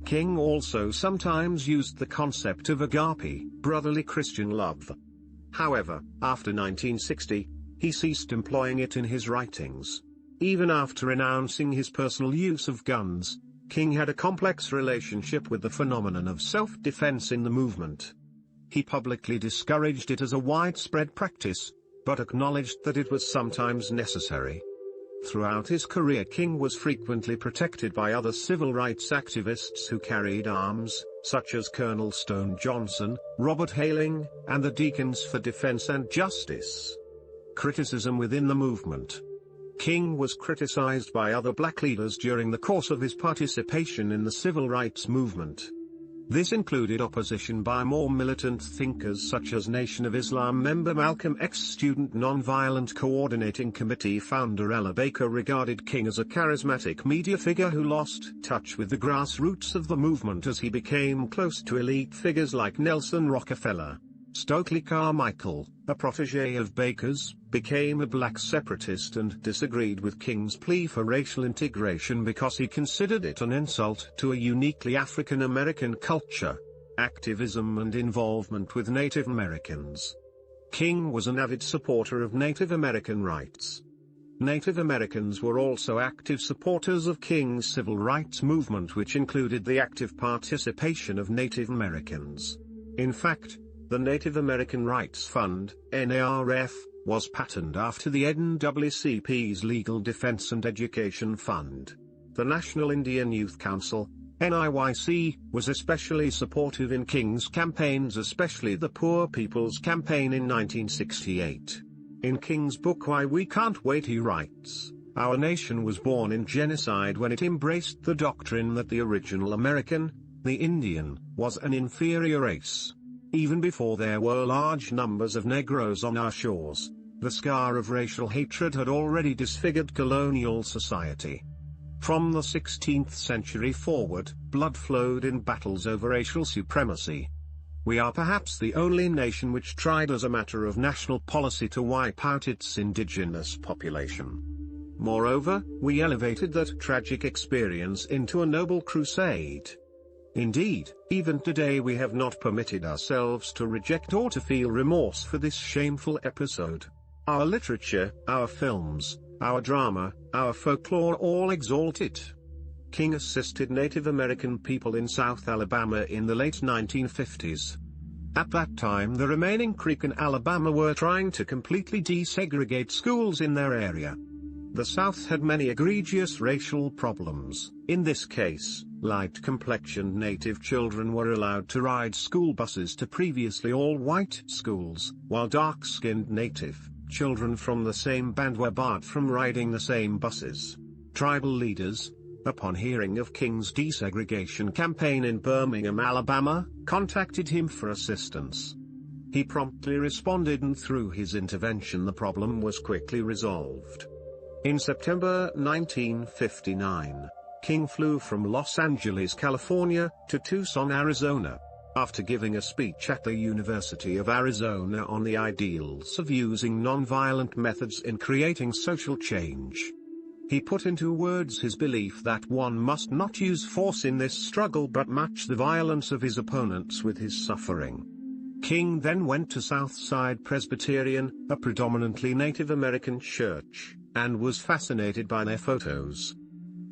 King also sometimes used the concept of agape, brotherly Christian love. However, after 1960, he ceased employing it in his writings. Even after renouncing his personal use of guns, King had a complex relationship with the phenomenon of self-defense in the movement. He publicly discouraged it as a widespread practice, but acknowledged that it was sometimes necessary. Throughout his career, King was frequently protected by other civil rights activists who carried arms, such as Colonel Stone Johnson, Robert Hayling, and the Deacons for Defense and Justice. Criticism within the movement. King was criticized by other black leaders during the course of his participation in the civil rights movement. This included opposition by more militant thinkers such as Nation of Islam member Malcolm X. Student Nonviolent Coordinating Committee founder Ella Baker regarded King as a charismatic media figure who lost touch with the grassroots of the movement as he became close to elite figures like Nelson Rockefeller. Stokely Carmichael, a protege of Baker's, became a black separatist and disagreed with King's plea for racial integration because he considered it an insult to a uniquely African American culture, activism and involvement with Native Americans. King was an avid supporter of Native American rights. Native Americans were also active supporters of King's civil rights movement, which included the active participation of Native Americans. In fact, the Native American Rights Fund, NARF, was patterned after the NAACP's Legal Defense and Education Fund. The National Indian Youth Council, NIYC, was especially supportive in King's campaigns, especially the Poor People's Campaign in 1968. In King's book Why We Can't Wait he writes, "Our nation was born in genocide when it embraced the doctrine that the original American, the Indian, was an inferior race. Even before there were large numbers of Negroes on our shores, the scar of racial hatred had already disfigured colonial society. From the 16th century forward, blood flowed in battles over racial supremacy. We are perhaps the only nation which tried as a matter of national policy to wipe out its indigenous population. Moreover, we elevated that tragic experience into a noble crusade. Indeed, even today we have not permitted ourselves to reject or to feel remorse for this shameful episode. Our literature, our films, our drama, our folklore all exalt it. King assisted Native American people in South Alabama in the late 1950s. At that time the remaining Creek in Alabama were trying to completely desegregate schools in their area. The South had many egregious racial problems. In this case, light-complexioned Native children were allowed to ride school buses to previously all-white schools, while dark-skinned Native children from the same band were barred from riding the same buses. Tribal leaders, upon hearing of King's desegregation campaign in Birmingham, Alabama, contacted him for assistance. He promptly responded, and through his intervention the problem was quickly resolved. In September 1959, King flew from Los Angeles, California, to Tucson, Arizona. After giving a speech at the University of Arizona on the ideals of using nonviolent methods in creating social change, he put into words his belief that one must not use force in this struggle but match the violence of his opponents with his suffering. King then went to Southside Presbyterian, a predominantly Native American church, and was fascinated by their photos.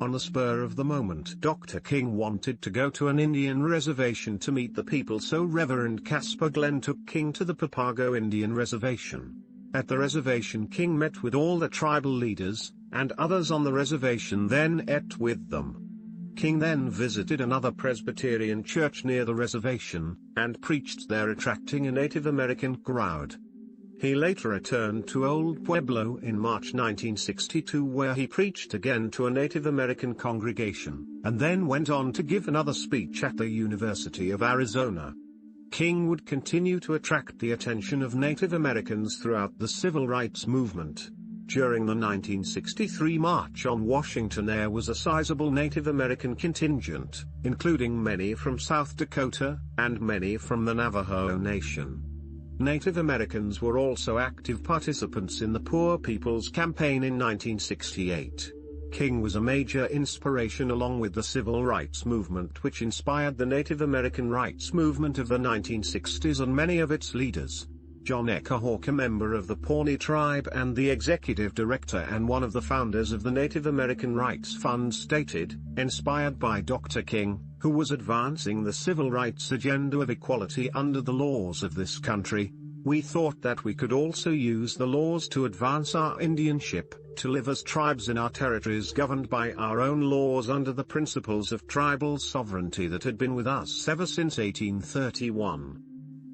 On the spur of the moment, Dr. King wanted to go to an Indian reservation to meet the people, so Reverend Casper Glenn took King to the Papago Indian Reservation. At the reservation King met with all the tribal leaders, and others on the reservation then ate with them. King then visited another Presbyterian church near the reservation, and preached there, attracting a Native American crowd. He later returned to Old Pueblo in March 1962, where he preached again to a Native American congregation, and then went on to give another speech at the University of Arizona. King would continue to attract the attention of Native Americans throughout the civil rights movement. During the 1963 March on Washington, there was a sizable Native American contingent, including many from South Dakota, and many from the Navajo Nation. Native Americans were also active participants in the Poor People's Campaign in 1968. King was a major inspiration along with the civil rights movement, which inspired the Native American rights movement of the 1960s and many of its leaders. John Eckerhawk, a member of the Pawnee tribe and the executive director and one of the founders of the Native American Rights Fund, stated, inspired by Dr. King, who was advancing the civil rights agenda of equality under the laws of this country, we thought that we could also use the laws to advance our Indianship, to live as tribes in our territories governed by our own laws under the principles of tribal sovereignty that had been with us ever since 1831.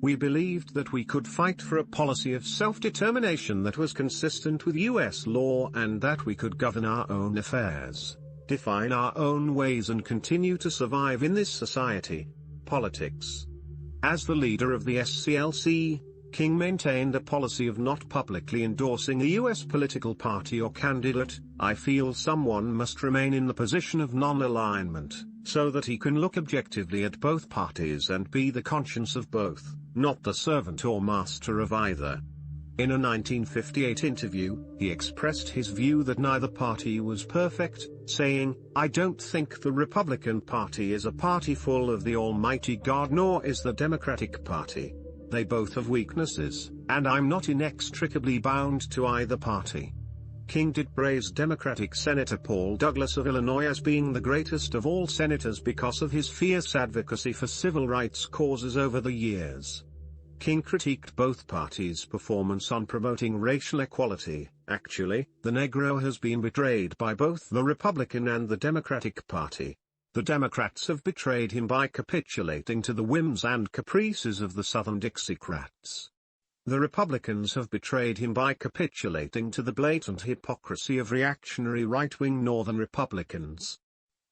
We believed that we could fight for a policy of self-determination that was consistent with U.S. law, and that we could govern our own affairs, define our own ways, and continue to survive in this society. Politics. As the leader of the SCLC, King maintained a policy of not publicly endorsing a U.S. political party or candidate. I feel someone must remain in the position of non-alignment, so that he can look objectively at both parties and be the conscience of both, not the servant or master of either. In a 1958 interview, he expressed his view that neither party was perfect, saying, "I don't think the Republican Party is a party full of the Almighty God, nor is the Democratic Party. They both have weaknesses, and I'm not inextricably bound to either party." King did praise Democratic Senator Paul Douglas of Illinois as being the greatest of all senators because of his fierce advocacy for civil rights causes over the years. King critiqued both parties' performance on promoting racial equality. Actually, the Negro has been betrayed by both the Republican and the Democratic Party. The Democrats have betrayed him by capitulating to the whims and caprices of the Southern Dixiecrats. The Republicans have betrayed him by capitulating to the blatant hypocrisy of reactionary right-wing Northern Republicans.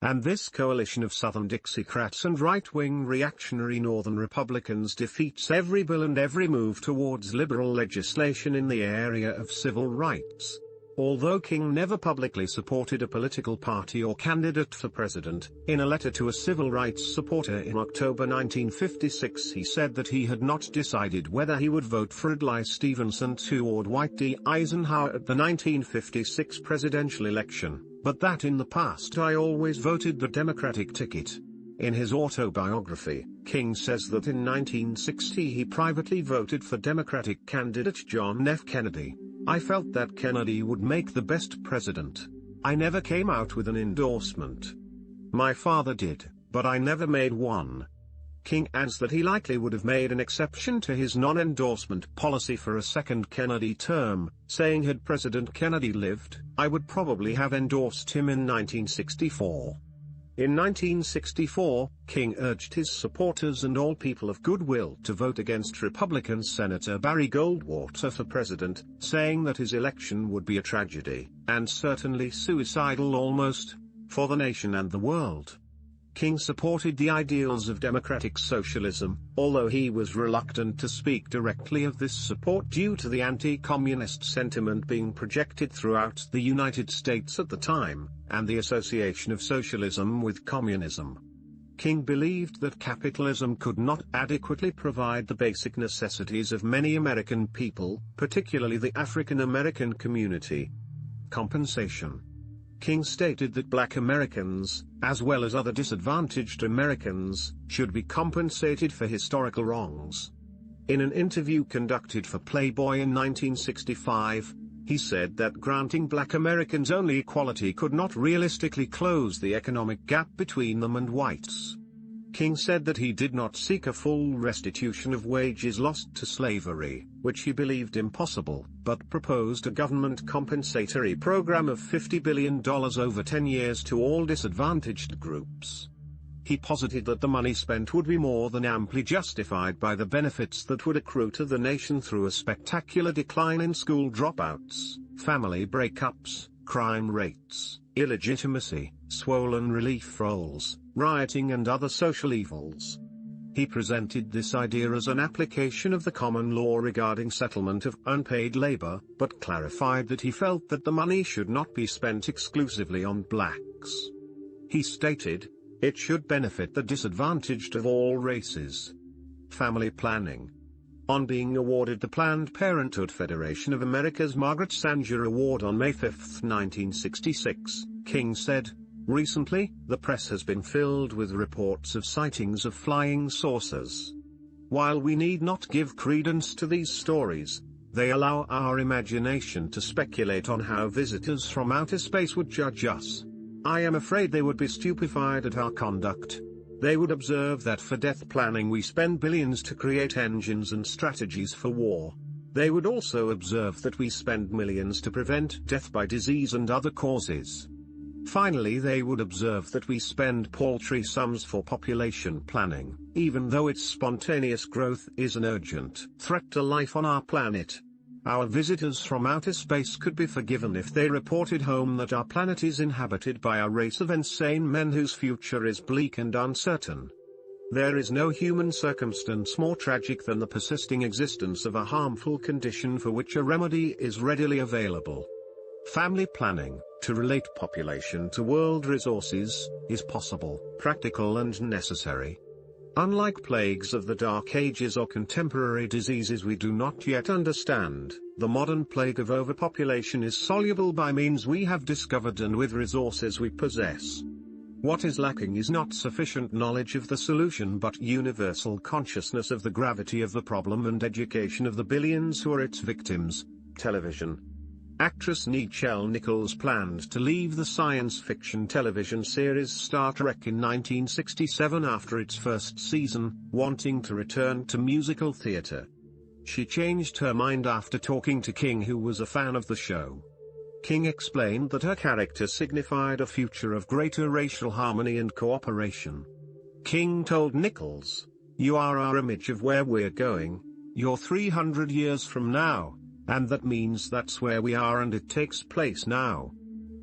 And this coalition of Southern Dixiecrats and right-wing reactionary Northern Republicans defeats every bill and every move towards liberal legislation in the area of civil rights. Although King never publicly supported a political party or candidate for president, in a letter to a civil rights supporter in October 1956 he said that he had not decided whether he would vote for Adlai Stevenson toward Dwight D. Eisenhower at the 1956 presidential election, but that in the past I always voted the Democratic ticket. In his autobiography, King says that in 1960 he privately voted for Democratic candidate John F. Kennedy. I felt that Kennedy would make the best president. I never came out with an endorsement. My father did, but I never made one. King adds that he likely would have made an exception to his non-endorsement policy for a second Kennedy term, saying had President Kennedy lived, I would probably have endorsed him in 1964. In 1964, King urged his supporters and all people of goodwill to vote against Republican Senator Barry Goldwater for president, saying that his election would be a tragedy, and certainly suicidal almost, for the nation and the world. King supported the ideals of democratic socialism, although he was reluctant to speak directly of this support due to the anti-communist sentiment being projected throughout the United States at the time, and the association of socialism with communism. King believed that capitalism could not adequately provide the basic necessities of many American people, particularly the African American community. Compensation. King stated that Black Americans, as well as other disadvantaged Americans, should be compensated for historical wrongs. In an interview conducted for Playboy in 1965, he said that granting Black Americans only equality could not realistically close the economic gap between them and whites. King said that he did not seek a full restitution of wages lost to slavery, which he believed impossible, but proposed a government compensatory program of $50 billion over 10 years to all disadvantaged groups. He posited that the money spent would be more than amply justified by the benefits that would accrue to the nation through a spectacular decline in school dropouts, family breakups, crime rates, illegitimacy, swollen relief rolls, rioting and other social evils. He presented this idea as an application of the common law regarding settlement of unpaid labor, but clarified that he felt that the money should not be spent exclusively on blacks. He stated, "It should benefit the disadvantaged of all races." Family planning. On being awarded the Planned Parenthood Federation of America's Margaret Sanger Award on May 5, 1966, King said, "Recently, the press has been filled with reports of sightings of flying saucers. While we need not give credence to these stories, they allow our imagination to speculate on how visitors from outer space would judge us. I am afraid they would be stupefied at our conduct. They would observe that for death planning we spend billions to create engines and strategies for war. They would also observe that we spend millions to prevent death by disease and other causes. Finally, they would observe that we spend paltry sums for population planning, even though its spontaneous growth is an urgent threat to life on our planet. Our visitors from outer space could be forgiven if they reported home that our planet is inhabited by a race of insane men whose future is bleak and uncertain. There is no human circumstance more tragic than the persisting existence of a harmful condition for which a remedy is readily available. Family planning, to relate population to world resources, is possible, practical and necessary. Unlike plagues of the Dark Ages or contemporary diseases we do not yet understand, the modern plague of overpopulation is soluble by means we have discovered and with resources we possess. What is lacking is not sufficient knowledge of the solution but universal consciousness of the gravity of the problem and education of the billions who are its victims. Television. Actress Nichelle Nichols planned to leave the science fiction television series Star Trek in 1967 after its first season, wanting to return to musical theater. She changed her mind after talking to King, who was a fan of the show. King explained that her character signified a future of greater racial harmony and cooperation. King told Nichols, "You are our image of where we're going. You're 300 years from now. And that means that's where we are and it takes place now.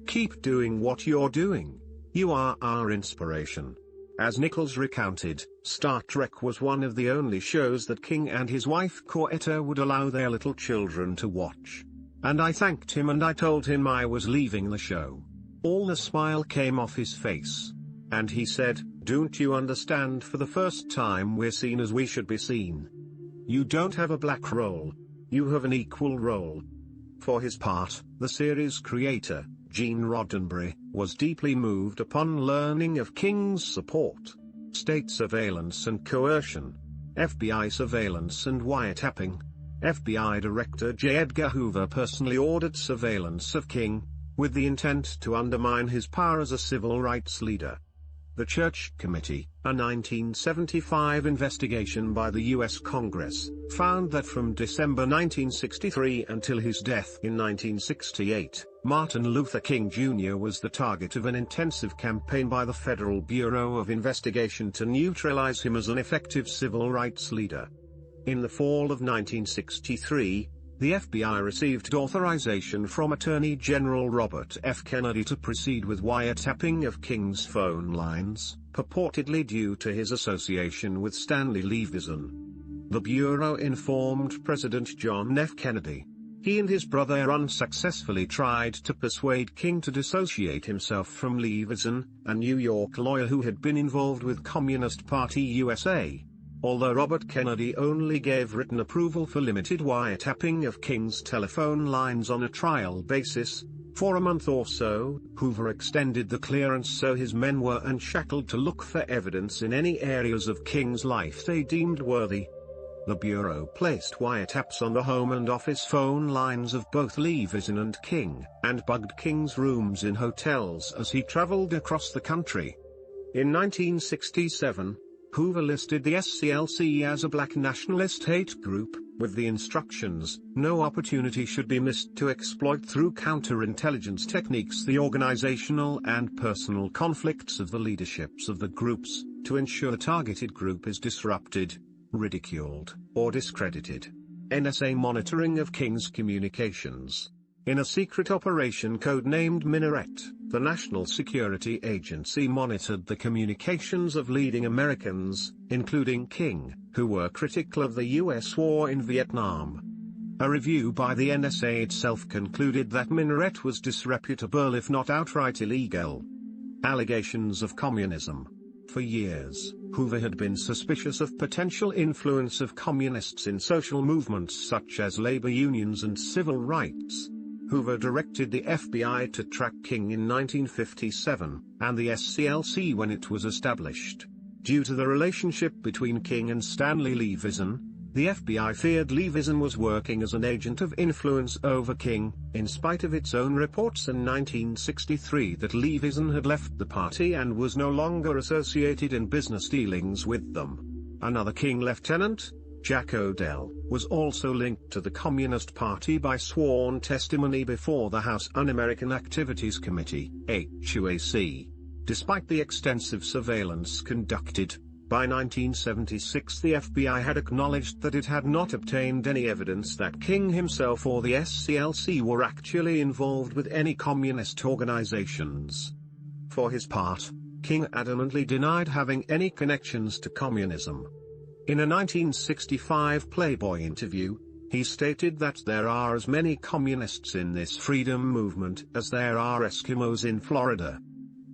Keep doing what you're doing. You are our inspiration." As Nichols recounted, Star Trek was one of the only shows that King and his wife Coretta would allow their little children to watch. And I thanked him and I told him I was leaving the show. All the smile came off his face. And he said, "Don't you understand, for the first time we're seen as we should be seen. You don't have a black role. You have an equal role." For his part, the series creator, Gene Roddenberry, was deeply moved upon learning of King's support. State surveillance and coercion, FBI surveillance and wiretapping. FBI Director J. Edgar Hoover personally ordered surveillance of King, with the intent to undermine his power as a civil rights leader. The Church Committee, a 1975 investigation by the U.S. Congress, found that from December 1963 until his death in 1968, Martin Luther King Jr. was the target of an intensive campaign by the Federal Bureau of Investigation to neutralize him as an effective civil rights leader. In the fall of 1963, the FBI received authorization from Attorney General Robert F. Kennedy to proceed with wiretapping of King's phone lines, purportedly due to his association with Stanley Levinson. The Bureau informed President John F. Kennedy. He and his brother unsuccessfully tried to persuade King to dissociate himself from Levinson, a New York lawyer who had been involved with Communist Party USA. Although Robert Kennedy only gave written approval for limited wiretapping of King's telephone lines on a trial basis, for a month or so, Hoover extended the clearance so his men were unshackled to look for evidence in any areas of King's life they deemed worthy. The Bureau placed wiretaps on the home and office phone lines of both Levinson and King, and bugged King's rooms in hotels as he traveled across the country. In 1967, Hoover listed the SCLC as a black nationalist hate group, with the instructions, "No opportunity should be missed to exploit through counterintelligence techniques the organizational and personal conflicts of the leaderships of the groups, to ensure the targeted group is disrupted, ridiculed, or discredited." NSA monitoring of King's communications. In a secret operation codenamed Minaret, the National Security Agency monitored the communications of leading Americans, including King, who were critical of the U.S. war in Vietnam. A review by the NSA itself concluded that Minaret was disreputable if not outright illegal. Allegations of communism. For years, Hoover had been suspicious of potential influence of communists in social movements such as labor unions and civil rights. Hoover directed the FBI to track King in 1957, and the SCLC when it was established. Due to the relationship between King and Stanley Levinson, the FBI feared Levinson was working as an agent of influence over King, in spite of its own reports in 1963 that Levinson had left the party and was no longer associated in business dealings with them. Another King lieutenant, Jack Odell, was also linked to the Communist Party by sworn testimony before the House Un-American Activities Committee, HUAC. Despite the extensive surveillance conducted, by 1976 the FBI had acknowledged that it had not obtained any evidence that King himself or the SCLC were actually involved with any communist organizations. For his part, King adamantly denied having any connections to communism. In a 1965 Playboy interview, he stated that there are as many communists in this freedom movement as there are Eskimos in Florida.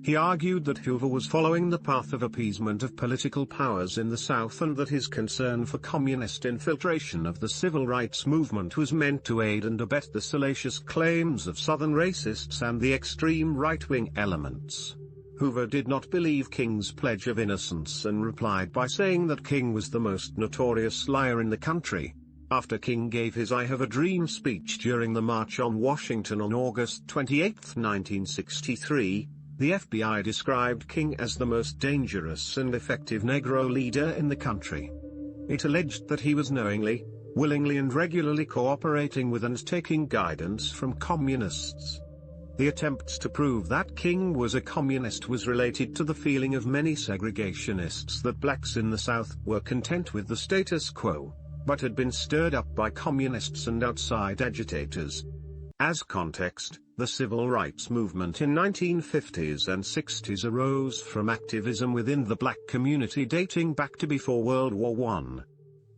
He argued that Hoover was following the path of appeasement of political powers in the South and that his concern for communist infiltration of the civil rights movement was meant to aid and abet the salacious claims of Southern racists and the extreme right-wing elements. Hoover did not believe King's pledge of innocence and replied by saying that King was the most notorious liar in the country. After King gave his "I Have a Dream" speech during the March on Washington on August 28, 1963, the FBI described King as the most dangerous and effective Negro leader in the country. It alleged that he was knowingly, willingly and regularly cooperating with and taking guidance from communists. The attempts to prove that King was a communist was related to the feeling of many segregationists that blacks in the South were content with the status quo, but had been stirred up by communists and outside agitators. As context, the civil rights movement in 1950s and 60s arose from activism within the black community dating back to before World War I.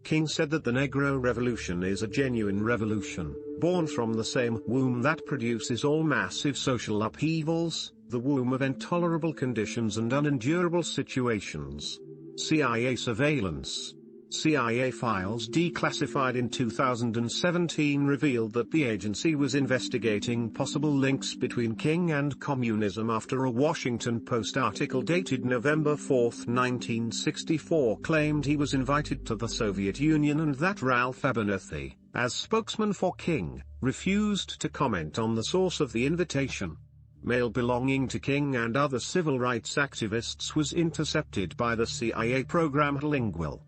King said that the Negro Revolution is a genuine revolution, born from the same womb that produces all massive social upheavals, the womb of intolerable conditions and unendurable situations. CIA surveillance. CIA files declassified in 2017 revealed that the agency was investigating possible links between King and communism after a Washington Post article dated November 4, 1964 claimed he was invited to the Soviet Union and that Ralph Abernathy, as spokesman for King, refused to comment on the source of the invitation. Mail belonging to King and other civil rights activists was intercepted by the CIA program Lingual.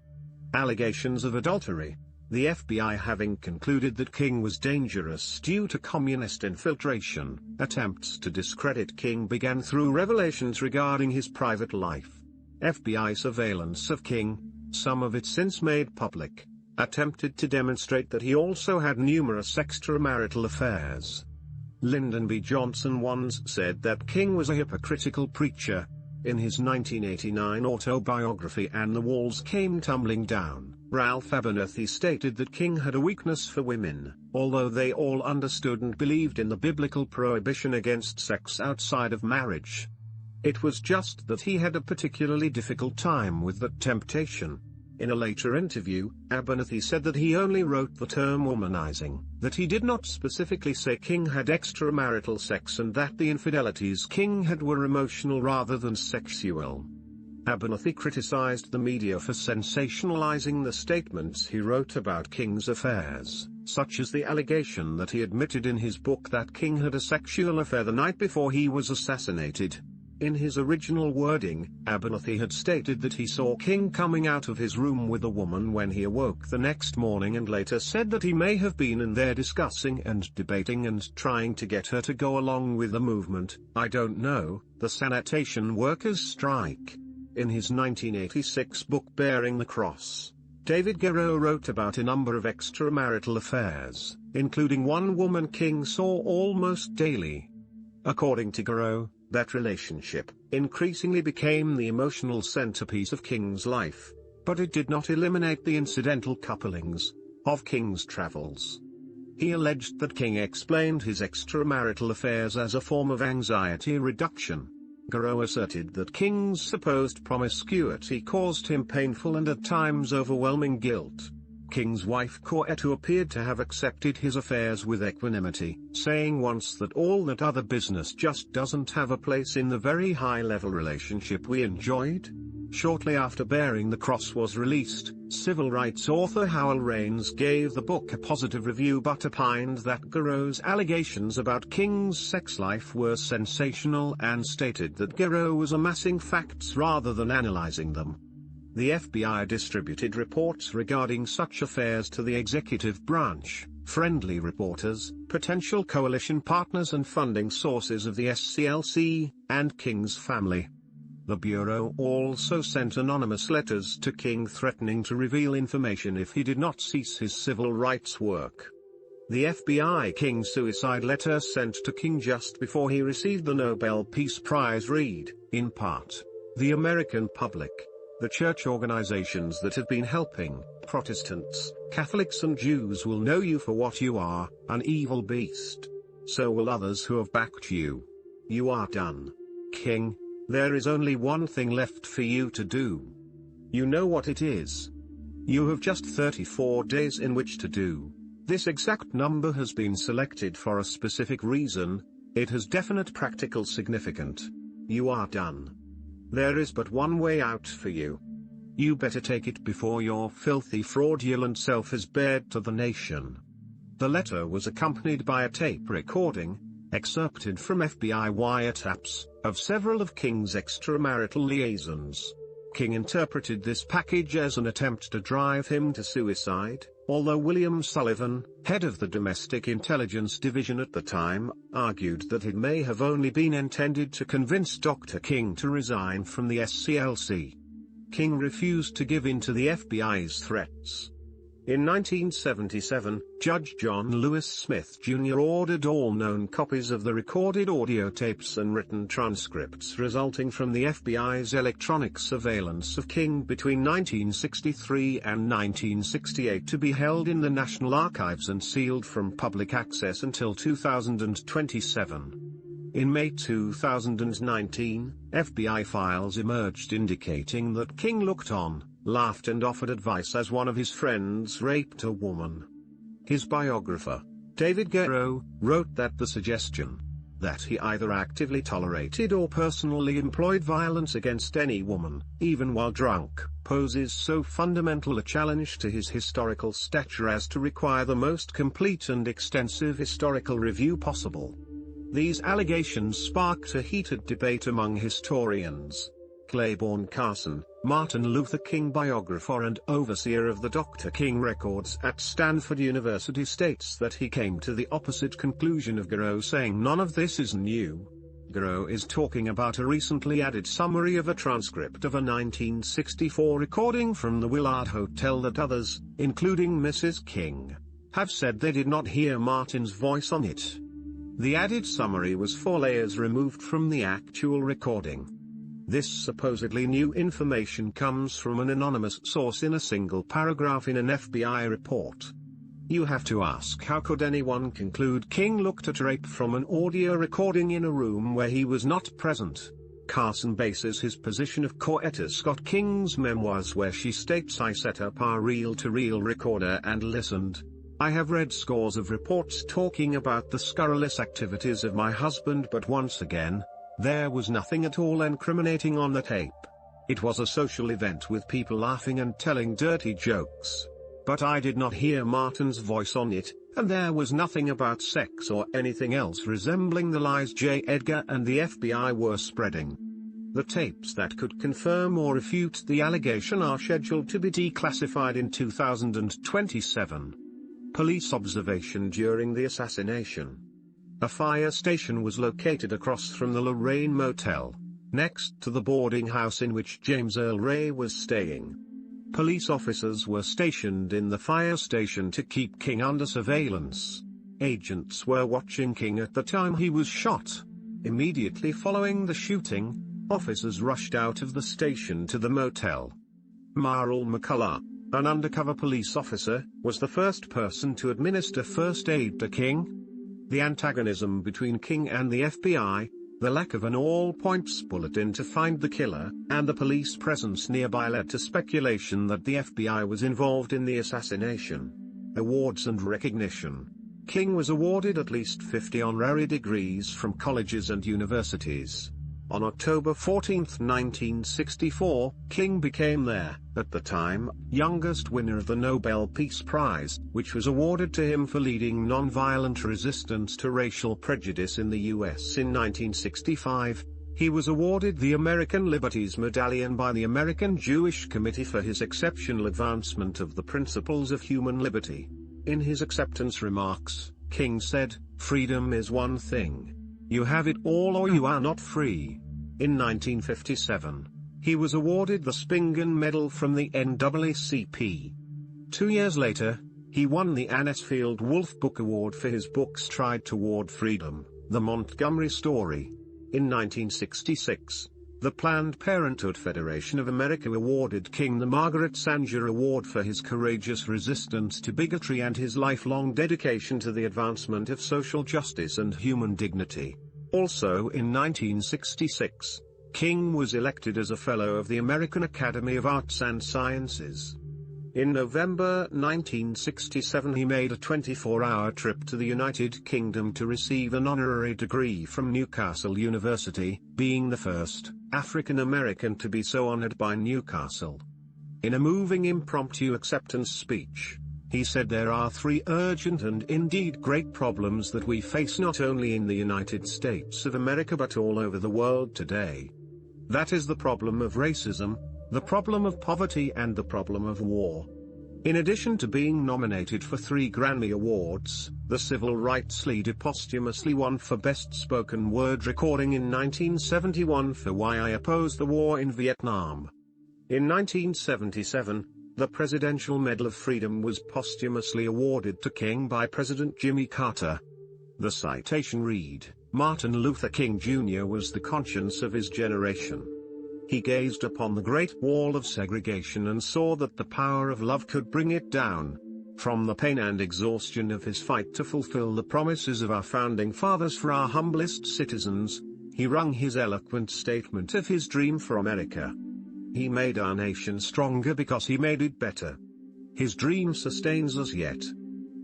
Allegations of adultery. The FBI having concluded that King was dangerous due to communist infiltration, attempts to discredit King began through revelations regarding his private life. FBI surveillance of King, some of it since made public, attempted to demonstrate that he also had numerous extramarital affairs. Lyndon B. Johnson once said that King was a hypocritical preacher. In his 1989 autobiography And the Walls Came Tumbling Down, Ralph Abernathy stated that King had a weakness for women, although they all understood and believed in the biblical prohibition against sex outside of marriage. It was just that he had a particularly difficult time with that temptation. In a later interview, Abernathy said that he only wrote the term womanizing, that he did not specifically say King had extramarital sex and that the infidelities King had were emotional rather than sexual. Abernathy criticized the media for sensationalizing the statements he wrote about King's affairs, such as the allegation that he admitted in his book that King had a sexual affair the night before he was assassinated. In his original wording, Abernathy had stated that he saw King coming out of his room with a woman when he awoke the next morning and later said that he may have been in there discussing and debating and trying to get her to go along with the movement, I don't know, the sanitation workers' strike. In his 1986 book Bearing the Cross, David Garreau wrote about a number of extramarital affairs, including one woman King saw almost daily. According to Garreau, that relationship increasingly became the emotional centerpiece of King's life, but it did not eliminate the incidental couplings of King's travels. He alleged that King explained his extramarital affairs as a form of anxiety reduction. Garreau asserted that King's supposed promiscuity caused him painful and at times overwhelming guilt. King's wife Coretta appeared to have accepted his affairs with equanimity, saying once that all that other business just doesn't have a place in the very high-level relationship we enjoyed. Shortly after Bearing the Cross was released, civil rights author Howell Raines gave the book a positive review but opined that Garreau's allegations about King's sex life were sensational and stated that Garreau was amassing facts rather than analyzing them. The FBI distributed reports regarding such affairs to the executive branch, friendly reporters, potential coalition partners and funding sources of the SCLC, and King's family. The Bureau also sent anonymous letters to King threatening to reveal information if he did not cease his civil rights work. The FBI King's suicide letter sent to King just before he received the Nobel Peace Prize read, in part, "The American public, the church organizations that have been helping, Protestants, Catholics and Jews will know you for what you are, an evil beast. So will others who have backed you. You are done. King, there is only one thing left for you to do. You know what it is. You have just 34 days in which to do. This exact number has been selected for a specific reason, it has definite practical significance. You are done. There is but one way out for you. You better take it before your filthy fraudulent self is bared to the nation." The letter was accompanied by a tape recording, excerpted from FBI wiretaps, of several of King's extramarital liaisons. King interpreted this package as an attempt to drive him to suicide, although William Sullivan, head of the Domestic Intelligence Division at the time, argued that it may have only been intended to convince Dr. King to resign from the SCLC. King refused to give in to the FBI's threats. In 1977, Judge John Lewis Smith Jr. ordered all known copies of the recorded audio tapes and written transcripts resulting from the FBI's electronic surveillance of King between 1963 and 1968 to be held in the National Archives and sealed from public access until 2027. In May 2019, FBI files emerged indicating that King looked on, laughed and offered advice as one of his friends raped a woman. His biographer, David Garrow, wrote that the suggestion that he either actively tolerated or personally employed violence against any woman, even while drunk, poses so fundamental a challenge to his historical stature as to require the most complete and extensive historical review possible. These allegations sparked a heated debate among historians. Claiborne Carson, Martin Luther King biographer and overseer of the Dr. King records at Stanford University, states that he came to the opposite conclusion of Garrow, saying none of this is new. Garrow is talking about a recently added summary of a transcript of a 1964 recording from the Willard Hotel that others, including Mrs. King, have said they did not hear Martin's voice on it. The added summary was 4 layers removed from the actual recording. This supposedly new information comes from an anonymous source in a single paragraph in an FBI report. You have to ask, how could anyone conclude King looked at rape from an audio recording in a room where he was not present? Carson bases his position of Coretta Scott King's memoirs, where she states, I set up our reel-to-reel recorder and listened. I have read scores of reports talking about the scurrilous activities of my husband, but once again, there was nothing at all incriminating on the tape. It was a social event with people laughing and telling dirty jokes. But I did not hear Martin's voice on it, and there was nothing about sex or anything else resembling the lies J. Edgar and the FBI were spreading. The tapes that could confirm or refute the allegation are scheduled to be declassified in 2027. Police observation during the assassination. A fire station was located across from the Lorraine Motel, next to the boarding house in which James Earl Ray was staying. Police officers were stationed in the fire station to keep King under surveillance. Agents were watching King at the time he was shot. Immediately following the shooting, officers rushed out of the station to the motel. Marl McCullough, an undercover police officer, was the first person to administer first aid to King. The antagonism between King and the FBI, the lack of an all-points bulletin to find the killer, and the police presence nearby led to speculation that the FBI was involved in the assassination. Awards and recognition. King was awarded at least 50 honorary degrees from colleges and universities. On October 14, 1964, King became their, at the time, youngest winner of the Nobel Peace Prize, which was awarded to him for leading nonviolent resistance to racial prejudice in the U.S. In 1965, he was awarded the American Liberties Medallion by the American Jewish Committee for his exceptional advancement of the principles of human liberty. In his acceptance remarks, King said, "Freedom is one thing. You have it all or you are not free." In 1957, he was awarded the Spingarn Medal from the NAACP. 2 years later, he won the Anisfield Wolf Book Award for his books Tried Toward Freedom, The Montgomery Story. In 1966, the Planned Parenthood Federation of America awarded King the Margaret Sanger Award for his courageous resistance to bigotry and his lifelong dedication to the advancement of social justice and human dignity. Also in 1966, King was elected as a Fellow of the American Academy of Arts and Sciences. In November 1967 he made a 24-hour trip to the United Kingdom to receive an honorary degree from Newcastle University, being the first African American to be so honored by Newcastle. In a moving impromptu acceptance speech, he said there are 3 urgent and indeed great problems that we face not only in the United States of America but all over the world today. That is the problem of racism, the problem of poverty and the problem of war. In addition to being nominated for 3 Grammy Awards, the civil rights leader posthumously won for Best Spoken Word Recording in 1971 for Why I Oppose the War in Vietnam. In 1977, The Presidential Medal of Freedom was posthumously awarded to King by President Jimmy Carter. The citation read, "Martin Luther King Jr. was the conscience of his generation. He gazed upon the Great Wall of segregation and saw that the power of love could bring it down. From the pain and exhaustion of his fight to fulfill the promises of our founding fathers for our humblest citizens, he wrung his eloquent statement of his dream for America. He made our nation stronger because he made it better. His dream sustains us yet."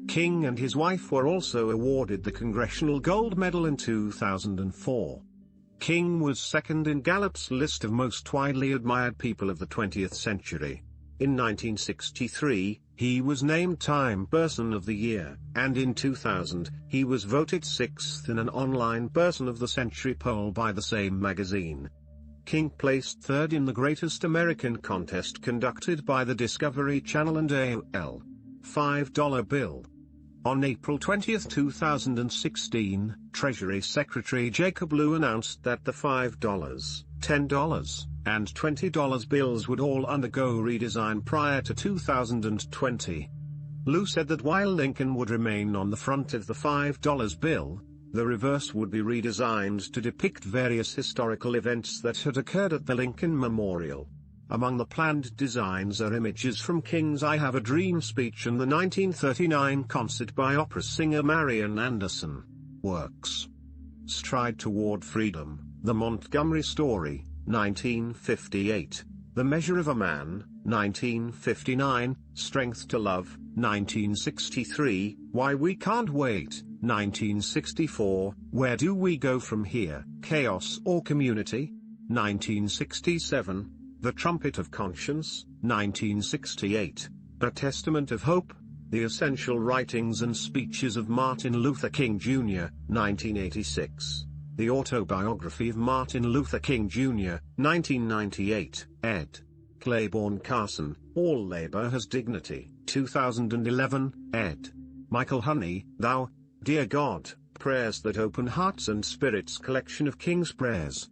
King and his wife were also awarded the Congressional Gold Medal in 2004. King was second in Gallup's list of most widely admired people of the 20th century. In 1963, he was named Time Person of the Year, and in 2000, he was voted 6th in an online Person of the Century poll by the same magazine. King placed third in the Greatest American contest conducted by the Discovery Channel and AOL. $5 bill. On April 20, 2016, Treasury Secretary Jacob Lew announced that the $5, $10, and $20 bills would all undergo redesign prior to 2020. Lew said that while Lincoln would remain on the front of the $5 bill, the reverse would be redesigned to depict various historical events that had occurred at the Lincoln Memorial. Among the planned designs are images from King's I Have a Dream speech and the 1939 concert by opera singer Marian Anderson. Works: Stride Toward Freedom, The Montgomery Story, 1958, The Measure of a Man, 1959, Strength to Love, 1963, Why We Can't Wait, 1964, Where Do We Go From Here, Chaos or Community? 1967, The Trumpet of Conscience, 1968, A Testament of Hope, The Essential Writings and Speeches of Martin Luther King Jr., 1986, The Autobiography of Martin Luther King Jr., 1998, ed. Claiborne Carson, All Labor Has Dignity, 2011, ed. Michael Honey, Thou, Dear God, Prayers That Open Hearts and Spirits Collection of King's Prayers.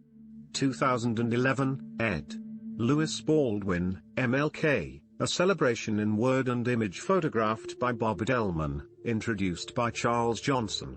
2011, ed. Lewis Baldwin, MLK, A Celebration in Word and Image photographed by Bob Edelman, introduced by Charles Johnson.